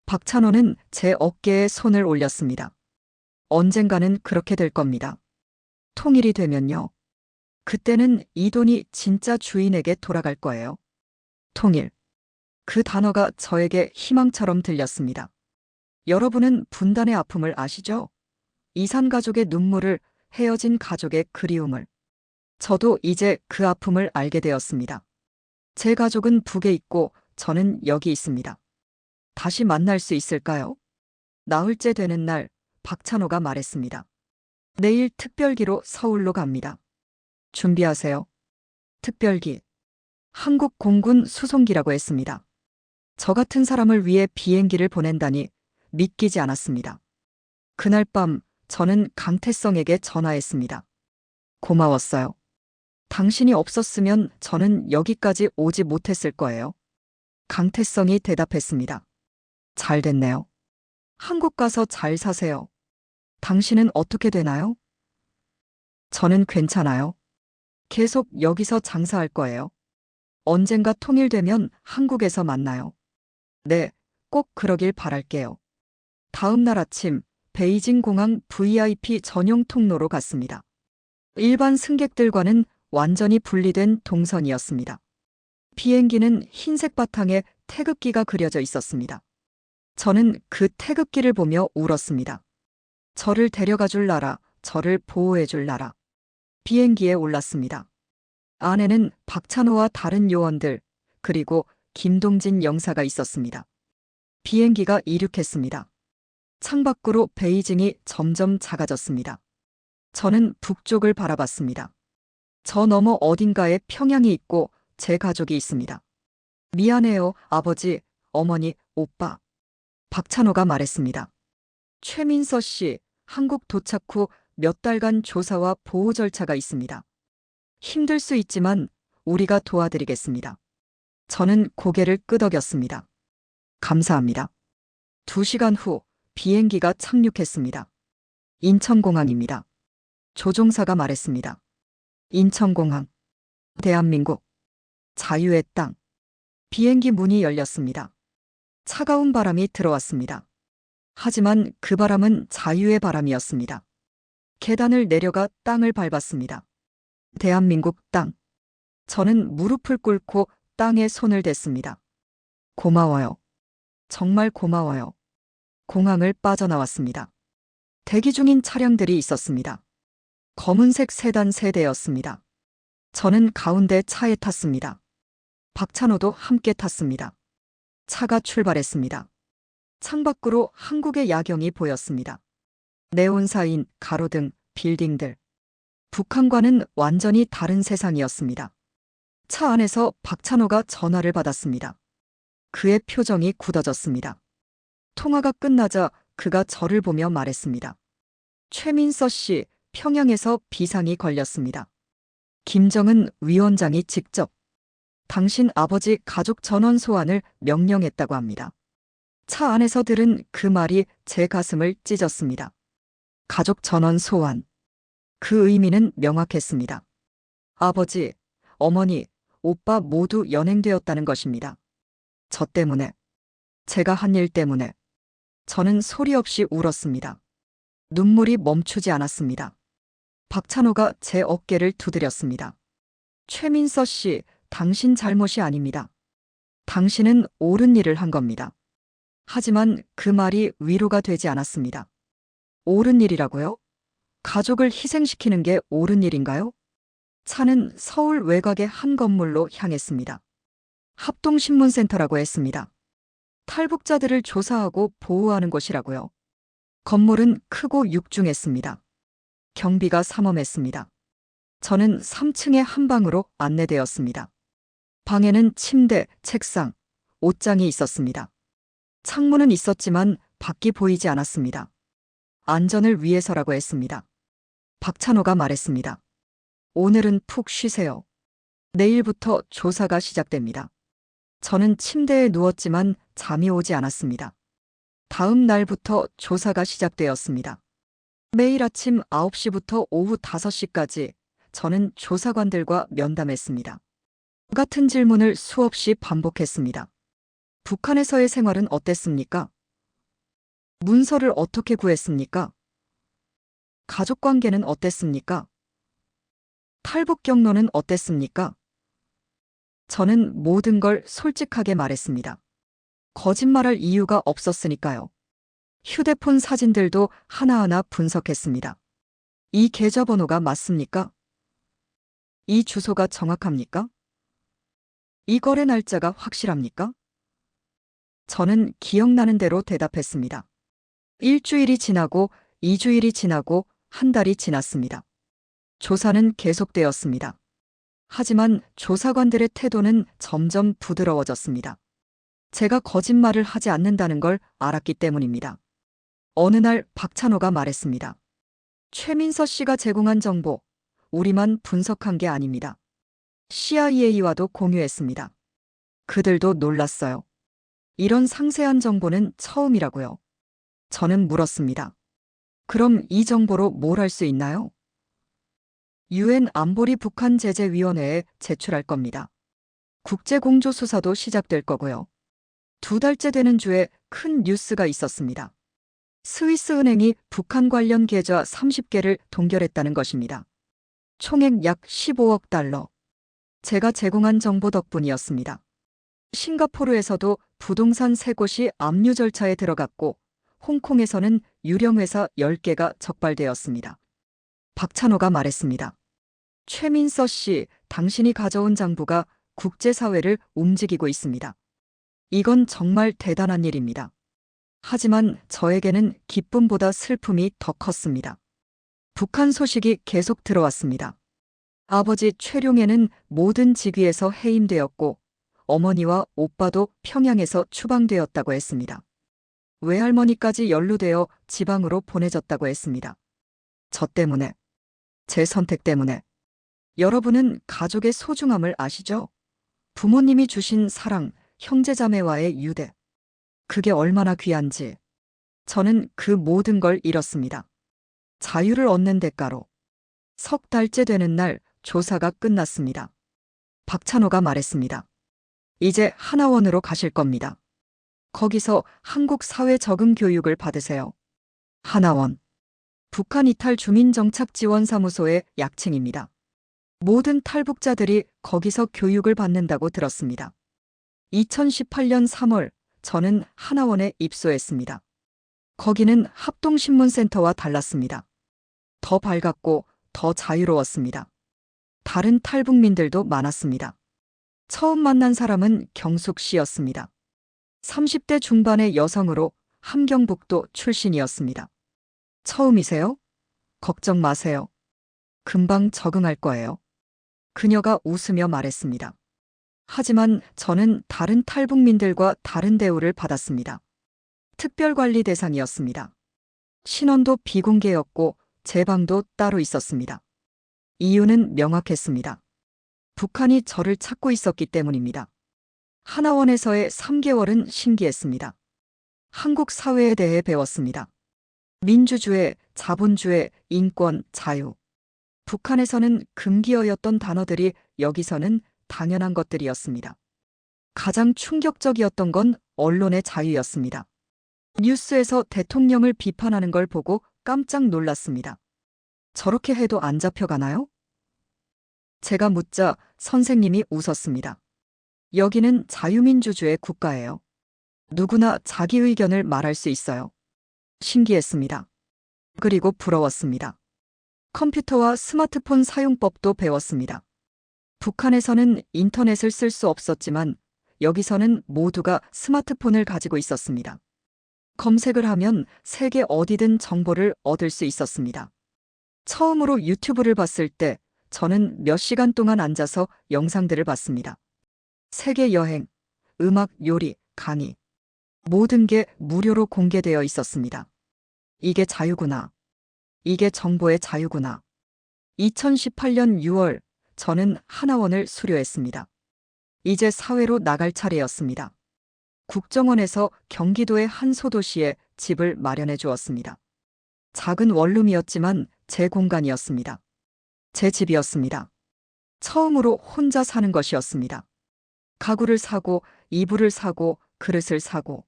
박찬호는 제 어깨에 손을 올렸습니다. 언젠가는 그렇게 될 겁니다. 통일이 되면요. 그때는 이 돈이 진짜 주인에게 돌아갈 거예요. 통일. 그 단어가 저에게 희망처럼 들렸습니다. 여러분은 분단의 아픔을 아시죠? 이산 가족의 눈물을, 헤어진 가족의 그리움을. 저도 이제 그 아픔을 알게 되었습니다. 제 가족은 북에 있고 저는 여기 있습니다. 다시 만날 수 있을까요? 나흘째 되는 날 박찬호가 말했습니다. 내일 특별기로 서울로 갑니다. 준비하세요. 특별기. 한국 공군 수송기라고 했습니다. 저 같은 사람을 위해 비행기를 보낸다니 믿기지 않았습니다. 그날 밤 저는 강태성에게 전화했습니다. 고마웠어요. 당신이 없었으면 저는 여기까지 오지 못했을 거예요. 강태성이 대답했습니다. 잘 됐네요. 한국 가서 잘 사세요. 당신은 어떻게 되나요? 저는 괜찮아요. 계속 여기서 장사할 거예요. 언젠가 통일되면 한국에서 만나요. 네, 꼭 그러길 바랄게요. 다음 날 아침, 베이징 공항 VIP 전용 통로로 갔습니다. 일반 승객들과는 완전히 분리된 동선이었습니다. 비행기는 흰색 바탕에 태극기가 그려져 있었습니다. 저는 그 태극기를 보며 울었습니다. 저를 데려가 줄 나라, 저를 보호해 줄 나라. 비행기에 올랐습니다. 안에는 박찬호와 다른 요원들, 그리고 김동진 영사가 있었습니다. 비행기가 이륙했습니다. 창밖으로 베이징이 점점 작아졌습니다. 저는 북쪽을 바라봤습니다. 저 너머 어딘가에 평양이 있고 제 가족이 있습니다. 미안해요, 아버지, 어머니, 오빠. 박찬호가 말했습니다. 최민서 씨, 한국 도착 후 몇 달간 조사와 보호 절차가 있습니다. 힘들 수 있지만 우리가 도와드리겠습니다. 저는 고개를 끄덕였습니다. 감사합니다. 2시간 후 비행기가 착륙했습니다. 인천공항입니다. 조종사가 말했습니다. 인천공항. 대한민국. 자유의 땅. 비행기 문이 열렸습니다. 차가운 바람이 들어왔습니다. 하지만 그 바람은 자유의 바람이었습니다. 계단을 내려가 땅을 밟았습니다. 대한민국 땅. 저는 무릎을 꿇고 땅에 손을 댔습니다. 고마워요. 정말 고마워요. 공항을 빠져나왔습니다. 대기 중인 차량들이 있었습니다. 검은색 세단 3대였습니다. 저는 가운데 차에 탔습니다. 박찬호도 함께 탔습니다. 차가 출발했습니다. 창밖으로 한국의 야경이 보였습니다. 네온사인, 가로등, 빌딩들. 북한과는 완전히 다른 세상이었습니다. 차 안에서 박찬호가 전화를 받았습니다. 그의 표정이 굳어졌습니다. 통화가 끝나자 그가 저를 보며 말했습니다. 최민서 씨, 평양에서 비상이 걸렸습니다. 김정은 위원장이 직접 당신 아버지 가족 전원 소환을 명령했다고 합니다. 차 안에서 들은 그 말이 제 가슴을 찢었습니다. 가족 전원 소환. 그 의미는 명확했습니다. 아버지, 어머니, 오빠 모두 연행되었다는 것입니다. 저 때문에, 제가 한 일 때문에. 저는 소리 없이 울었습니다. 눈물이 멈추지 않았습니다. 박찬호가 제 어깨를 두드렸습니다. 최민서 씨, 당신 잘못이 아닙니다. 당신은 옳은 일을 한 겁니다. 하지만 그 말이 위로가 되지 않았습니다. 옳은 일이라고요? 가족을 희생시키는 게 옳은 일인가요? 차는 서울 외곽의 한 건물로 향했습니다. 합동신문센터라고 했습니다. 탈북자들을 조사하고 보호하는 곳이라고요. 건물은 크고 육중했습니다. 경비가 삼엄했습니다. 저는 3층의 한 방으로 안내되었습니다. 방에는 침대, 책상, 옷장이 있었습니다. 창문은 있었지만 밖이 보이지 않았습니다. 안전을 위해서라고 했습니다. 박찬호가 말했습니다. 오늘은 푹 쉬세요. 내일부터 조사가 시작됩니다. 저는 침대에 누웠지만 잠이 오지 않았습니다. 다음 날부터 조사가 시작되었습니다. 매일 아침 9시부터 오후 5시까지 저는 조사관들과 면담했습니다. 같은 질문을 수없이 반복했습니다. 북한에서의 생활은 어땠습니까? 문서를 어떻게 구했습니까? 가족관계는 어땠습니까? 탈북 경로는 어땠습니까? 저는 모든 걸 솔직하게 말했습니다. 거짓말할 이유가 없었으니까요. 휴대폰 사진들도 하나하나 분석했습니다. 이 계좌번호가 맞습니까? 이 주소가 정확합니까? 이 거래 날짜가 확실합니까? 저는 기억나는 대로 대답했습니다. 일주일이 지나고 2주일이 지나고 한 달이 지났습니다. 조사는 계속되었습니다. 하지만 조사관들의 태도는 점점 부드러워졌습니다. 제가 거짓말을 하지 않는다는 걸 알았기 때문입니다. 어느 날 박찬호가 말했습니다. 최민서 씨가 제공한 정보, 우리만 분석한 게 아닙니다. CIA와도 공유했습니다. 그들도 놀랐어요. 이런 상세한 정보는 처음이라고요. 저는 물었습니다. 그럼 이 정보로 뭘 할 수 있나요? 유엔 안보리 북한제재위원회에 제출할 겁니다. 국제공조 수사도 시작될 거고요. 2달째 되는 주에 큰 뉴스가 있었습니다. 스위스 은행이 북한 관련 계좌 30개를 동결했다는 것입니다. 총액 약 15억 달러. 제가 제공한 정보 덕분이었습니다. 싱가포르에서도 부동산 3곳이 압류 절차에 들어갔고, 홍콩에서는 유령회사 10개가 적발되었습니다. 박찬호가 말했습니다. 최민서 씨, 당신이 가져온 장부가 국제사회를 움직이고 있습니다. 이건 정말 대단한 일입니다. 하지만 저에게는 기쁨보다 슬픔이 더 컸습니다. 북한 소식이 계속 들어왔습니다. 아버지 최룡해는 모든 직위에서 해임되었고 어머니와 오빠도 평양에서 추방되었다고 했습니다. 외할머니까지 연루되어 지방으로 보내졌다고 했습니다. 저 때문에, 제 선택 때문에. 여러분은 가족의 소중함을 아시죠? 부모님이 주신 사랑, 형제자매와의 유대. 그게 얼마나 귀한지. 저는 그 모든 걸 잃었습니다. 자유를 얻는 대가로. 3달째 되는 날 조사가 끝났습니다. 박찬호가 말했습니다. 이제 하나원으로 가실 겁니다. 거기서 한국 사회 적응 교육을 받으세요. 하나원. 북한 이탈 주민정착지원사무소의 약칭입니다. 모든 탈북자들이 거기서 교육을 받는다고 들었습니다. 2018년 3월 저는 하나원에 입소했습니다. 거기는 합동신문센터와 달랐습니다. 더 밝았고 더 자유로웠습니다. 다른 탈북민들도 많았습니다. 처음 만난 사람은 경숙 씨였습니다. 30대 중반의 여성으로 함경북도 출신이었습니다. 처음이세요? 걱정 마세요. 금방 적응할 거예요. 그녀가 웃으며 말했습니다. 하지만 저는 다른 탈북민들과 다른 대우를 받았습니다. 특별관리 대상이었습니다. 신원도 비공개였고 제 방도 따로 있었습니다. 이유는 명확했습니다. 북한이 저를 찾고 있었기 때문입니다. 하나원에서의 3개월은 신기했습니다. 한국 사회에 대해 배웠습니다. 민주주의, 자본주의, 인권, 자유. 북한에서는 금기어였던 단어들이 여기서는 당연한 것들이었습니다. 가장 충격적이었던 건 언론의 자유였습니다. 뉴스에서 대통령을 비판하는 걸 보고 깜짝 놀랐습니다. 저렇게 해도 안 잡혀가나요? 제가 묻자 선생님이 웃었습니다. 여기는 자유민주주의 국가예요. 누구나 자기 의견을 말할 수 있어요. 신기했습니다. 그리고 부러웠습니다. 컴퓨터와 스마트폰 사용법도 배웠습니다. 북한에서는 인터넷을 쓸 수 없었지만 여기서는 모두가 스마트폰을 가지고 있었습니다. 검색을 하면 세계 어디든 정보를 얻을 수 있었습니다. 처음으로 유튜브를 봤을 때 저는 몇 시간 동안 앉아서 영상들을 봤습니다. 세계 여행, 음악, 요리, 강의. 모든 게 무료로 공개되어 있었습니다. 이게 자유구나. 이게 정보의 자유구나. 2018년 6월 저는 하나원을 수료했습니다. 이제 사회로 나갈 차례였습니다. 국정원에서 경기도의 한 소도시에 집을 마련해 주었습니다. 작은 원룸이었지만 제 공간이었습니다. 제 집이었습니다. 처음으로 혼자 사는 것이었습니다. 가구를 사고, 이불을 사고, 그릇을 사고.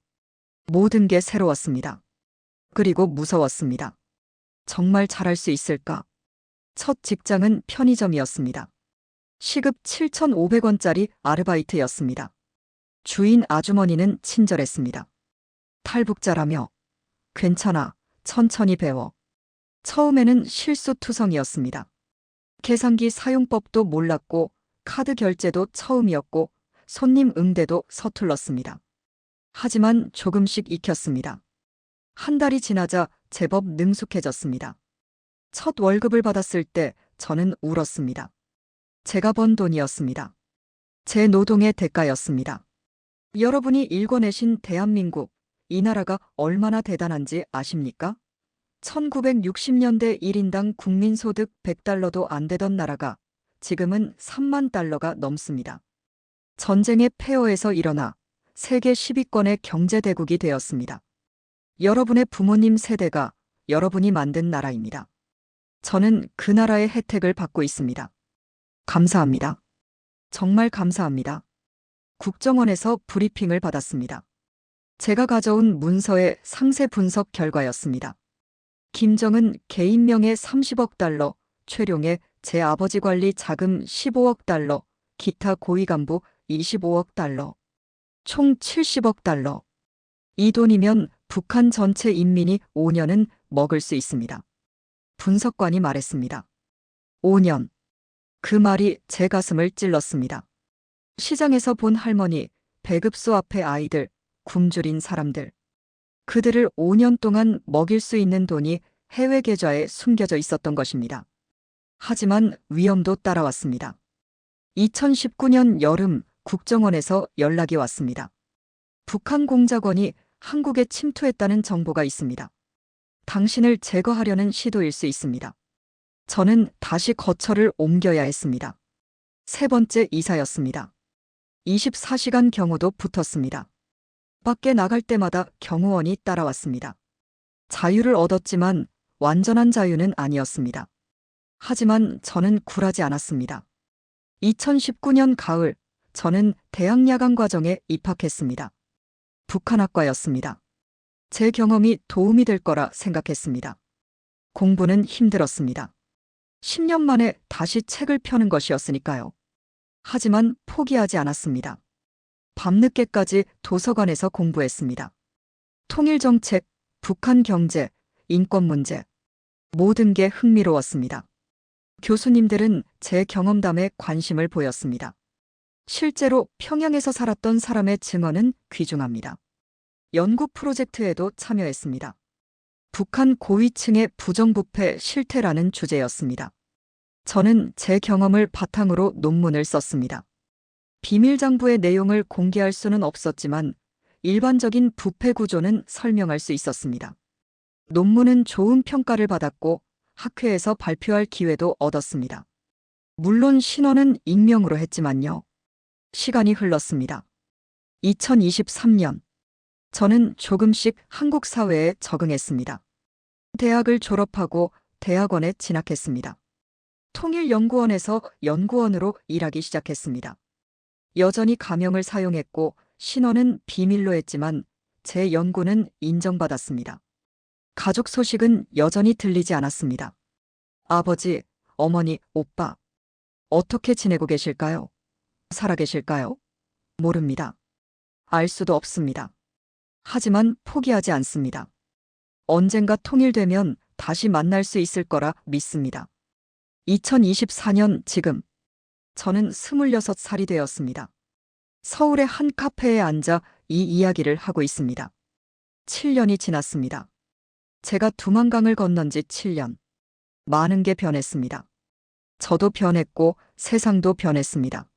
모든 게 새로웠습니다. 그리고 무서웠습니다. 정말 잘할 수 있을까? 첫 직장은 편의점이었습니다. 시급 7,500원짜리 아르바이트였습니다. 주인 아주머니는 친절했습니다. 탈북자라며. 괜찮아, 천천히 배워. 처음에는 실수투성이었습니다. 계산기 사용법도 몰랐고 카드 결제도 처음이었고 손님 응대도 서툴렀습니다. 하지만 조금씩 익혔습니다. 한 달이 지나자 제법 능숙해졌습니다. 첫 월급을 받았을 때 저는 울었습니다. 제가 번 돈이었습니다. 제 노동의 대가였습니다. 여러분이 읽어내신 대한민국, 이 나라가 얼마나 대단한지 아십니까? 1960년대 1인당 국민소득 100달러도 안 되던 나라가 지금은 3만 달러가 넘습니다. 전쟁의 폐허에서 일어나 세계 10위권의 경제대국이 되었습니다. 여러분의 부모님 세대가 여러분이 만든 나라입니다. 저는 그 나라의 혜택을 받고 있습니다. 감사합니다. 정말 감사합니다. 국정원에서 브리핑을 받았습니다. 제가 가져온 문서의 상세 분석 결과였습니다. 김정은 개인 명의 30억 달러, 최룡의 제 아버지 관리 자금 15억 달러, 기타 고위 간부 25억 달러, 총 70억 달러. 이 돈이면 북한 전체 인민이 5년은 먹을 수 있습니다. 분석관이 말했습니다. 5년. 그 말이 제 가슴을 찔렀습니다. 시장에서 본 할머니, 배급소 앞의 아이들, 굶주린 사람들. 그들을 5년 동안 먹일 수 있는 돈이 해외 계좌에 숨겨져 있었던 것입니다. 하지만 위험도 따라왔습니다. 2019년 여름 국정원에서 연락이 왔습니다. 북한 공작원이 한국에 침투했다는 정보가 있습니다. 당신을 제거하려는 시도일 수 있습니다. 저는 다시 거처를 옮겨야 했습니다. 세 번째 이사였습니다. 24시간 경호도 붙었습니다. 밖에 나갈 때마다 경호원이 따라왔습니다. 자유를 얻었지만 완전한 자유는 아니었습니다. 하지만 저는 굴하지 않았습니다. 2019년 가을, 저는 대학 야간 과정에 입학했습니다. 북한학과였습니다. 제 경험이 도움이 될 거라 생각했습니다. 공부는 힘들었습니다. 10년 만에 다시 책을 펴는 것이었으니까요. 하지만 포기하지 않았습니다. 밤늦게까지 도서관에서 공부했습니다. 통일정책, 북한 경제, 인권 문제, 모든 게 흥미로웠습니다. 교수님들은 제 경험담에 관심을 보였습니다. 실제로 평양에서 살았던 사람의 증언은 귀중합니다. 연구 프로젝트에도 참여했습니다. 북한 고위층의 부정부패 실태라는 주제였습니다. 저는 제 경험을 바탕으로 논문을 썼습니다. 비밀장부의 내용을 공개할 수는 없었지만 일반적인 부패 구조는 설명할 수 있었습니다. 논문은 좋은 평가를 받았고 학회에서 발표할 기회도 얻었습니다. 물론 신원은 익명으로 했지만요. 시간이 흘렀습니다. 2023년. 저는 조금씩 한국 사회에 적응했습니다. 대학을 졸업하고 대학원에 진학했습니다. 통일연구원에서 연구원으로 일하기 시작했습니다. 여전히 가명을 사용했고 신원은 비밀로 했지만 제 연구는 인정받았습니다. 가족 소식은 여전히 들리지 않았습니다. 아버지, 어머니, 오빠. 어떻게 지내고 계실까요? 살아계실까요? 모릅니다. 알 수도 없습니다. 하지만 포기하지 않습니다. 언젠가 통일되면 다시 만날 수 있을 거라 믿습니다. 2024년 지금. 저는 26살이 되었습니다. 서울의 한 카페에 앉아 이 이야기를 하고 있습니다. 7년이 지났습니다. 제가 두만강을 건넌 지 7년. 많은 게 변했습니다. 저도 변했고 세상도 변했습니다.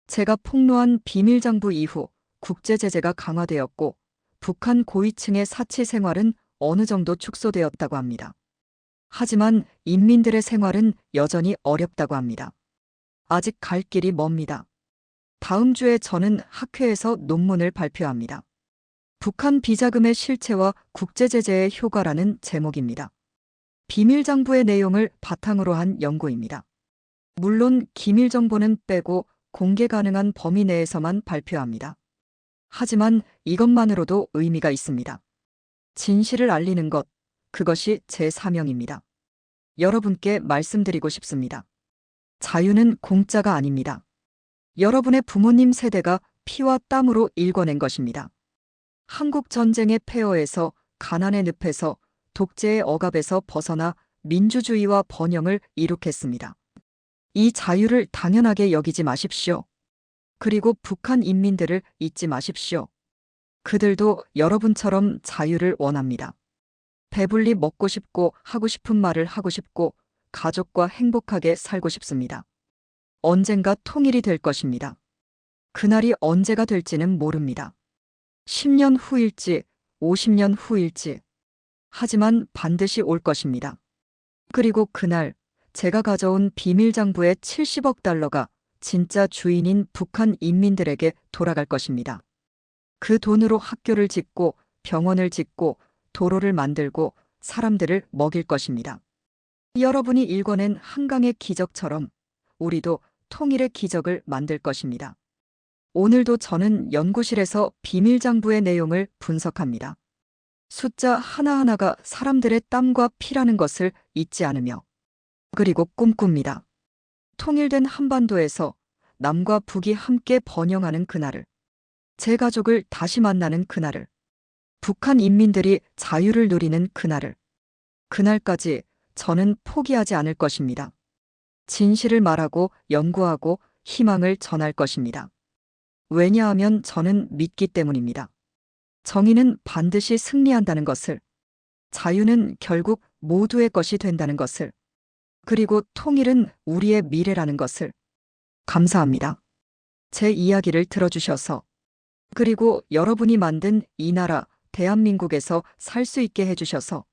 제가 폭로한 비밀장부 이후 국제 제재가 강화되었고 북한 고위층의 사치 생활은 어느 정도 축소되었다고 합니다. 하지만 인민들의 생활은 여전히 어렵다고 합니다. 아직 갈 길이 멉니다. 다음 주에 저는 학회에서 논문을 발표합니다. 북한 비자금의 실체와 국제 제재의 효과라는 제목입니다. 비밀장부의 내용을 바탕으로 한 연구입니다. 물론 기밀 정보는 빼고 공개 가능한 범위 내에서만 발표합니다. 하지만 이것만으로도 의미가 있습니다. 진실을 알리는 것, 그것이 제 사명입니다. 여러분께 말씀드리고 싶습니다. 자유는 공짜가 아닙니다. 여러분의 부모님 세대가 피와 땀으로 일궈낸 것입니다. 한국 전쟁의 폐허에서 가난의 늪에서 독재의 억압에서 벗어나 민주주의와 번영을 이룩했습니다. 이 자유를 당연하게 여기지 마십시오. 그리고 북한 인민들을 잊지 마십시오. 그들도 여러분처럼 자유를 원합니다. 배불리 먹고 싶고 하고 싶은 말을 하고 싶고 가족과 행복하게 살고 싶습니다. 언젠가 통일이 될 것입니다. 그날이 언제가 될지는 모릅니다. 10년 후일지, 50년 후일지. 하지만 반드시 올 것입니다. 그리고 그날 제가 가져온 비밀장부의 70억 달러가 진짜 주인인 북한 인민들에게 돌아갈 것입니다. 그 돈으로 학교를 짓고 병원을 짓고 도로를 만들고 사람들을 먹일 것입니다. 여러분이 일궈낸 한강의 기적처럼 우리도 통일의 기적을 만들 것입니다. 오늘도 저는 연구실에서 비밀장부의 내용을 분석합니다. 숫자 하나하나가 사람들의 땀과 피라는 것을 잊지 않으며 그리고 꿈꿉니다. 통일된 한반도에서 남과 북이 함께 번영하는 그날을, 제 가족을 다시 만나는 그날을, 북한 인민들이 자유를 누리는 그날을, 그날까지 저는 포기하지 않을 것입니다. 진실을 말하고 연구하고 희망을 전할 것입니다. 왜냐하면 저는 믿기 때문입니다. 정의는 반드시 승리한다는 것을, 자유는 결국 모두의 것이 된다는 것을, 그리고 통일은 우리의 미래라는 것을. 감사합니다. 제 이야기를 들어주셔서, 그리고 여러분이 만든 이 나라 대한민국에서 살 수 있게 해주셔서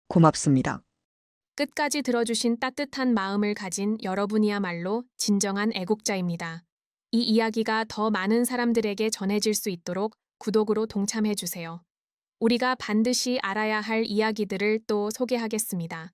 고맙습니다. 끝까지 들어주신 따뜻한 마음을 가진 여러분이야말로 진정한 애국자입니다. 이 이야기가 더 많은 사람들에게 전해질 수 있도록 구독으로 동참해주세요. 우리가 반드시 알아야 할 이야기들을 또 소개하겠습니다.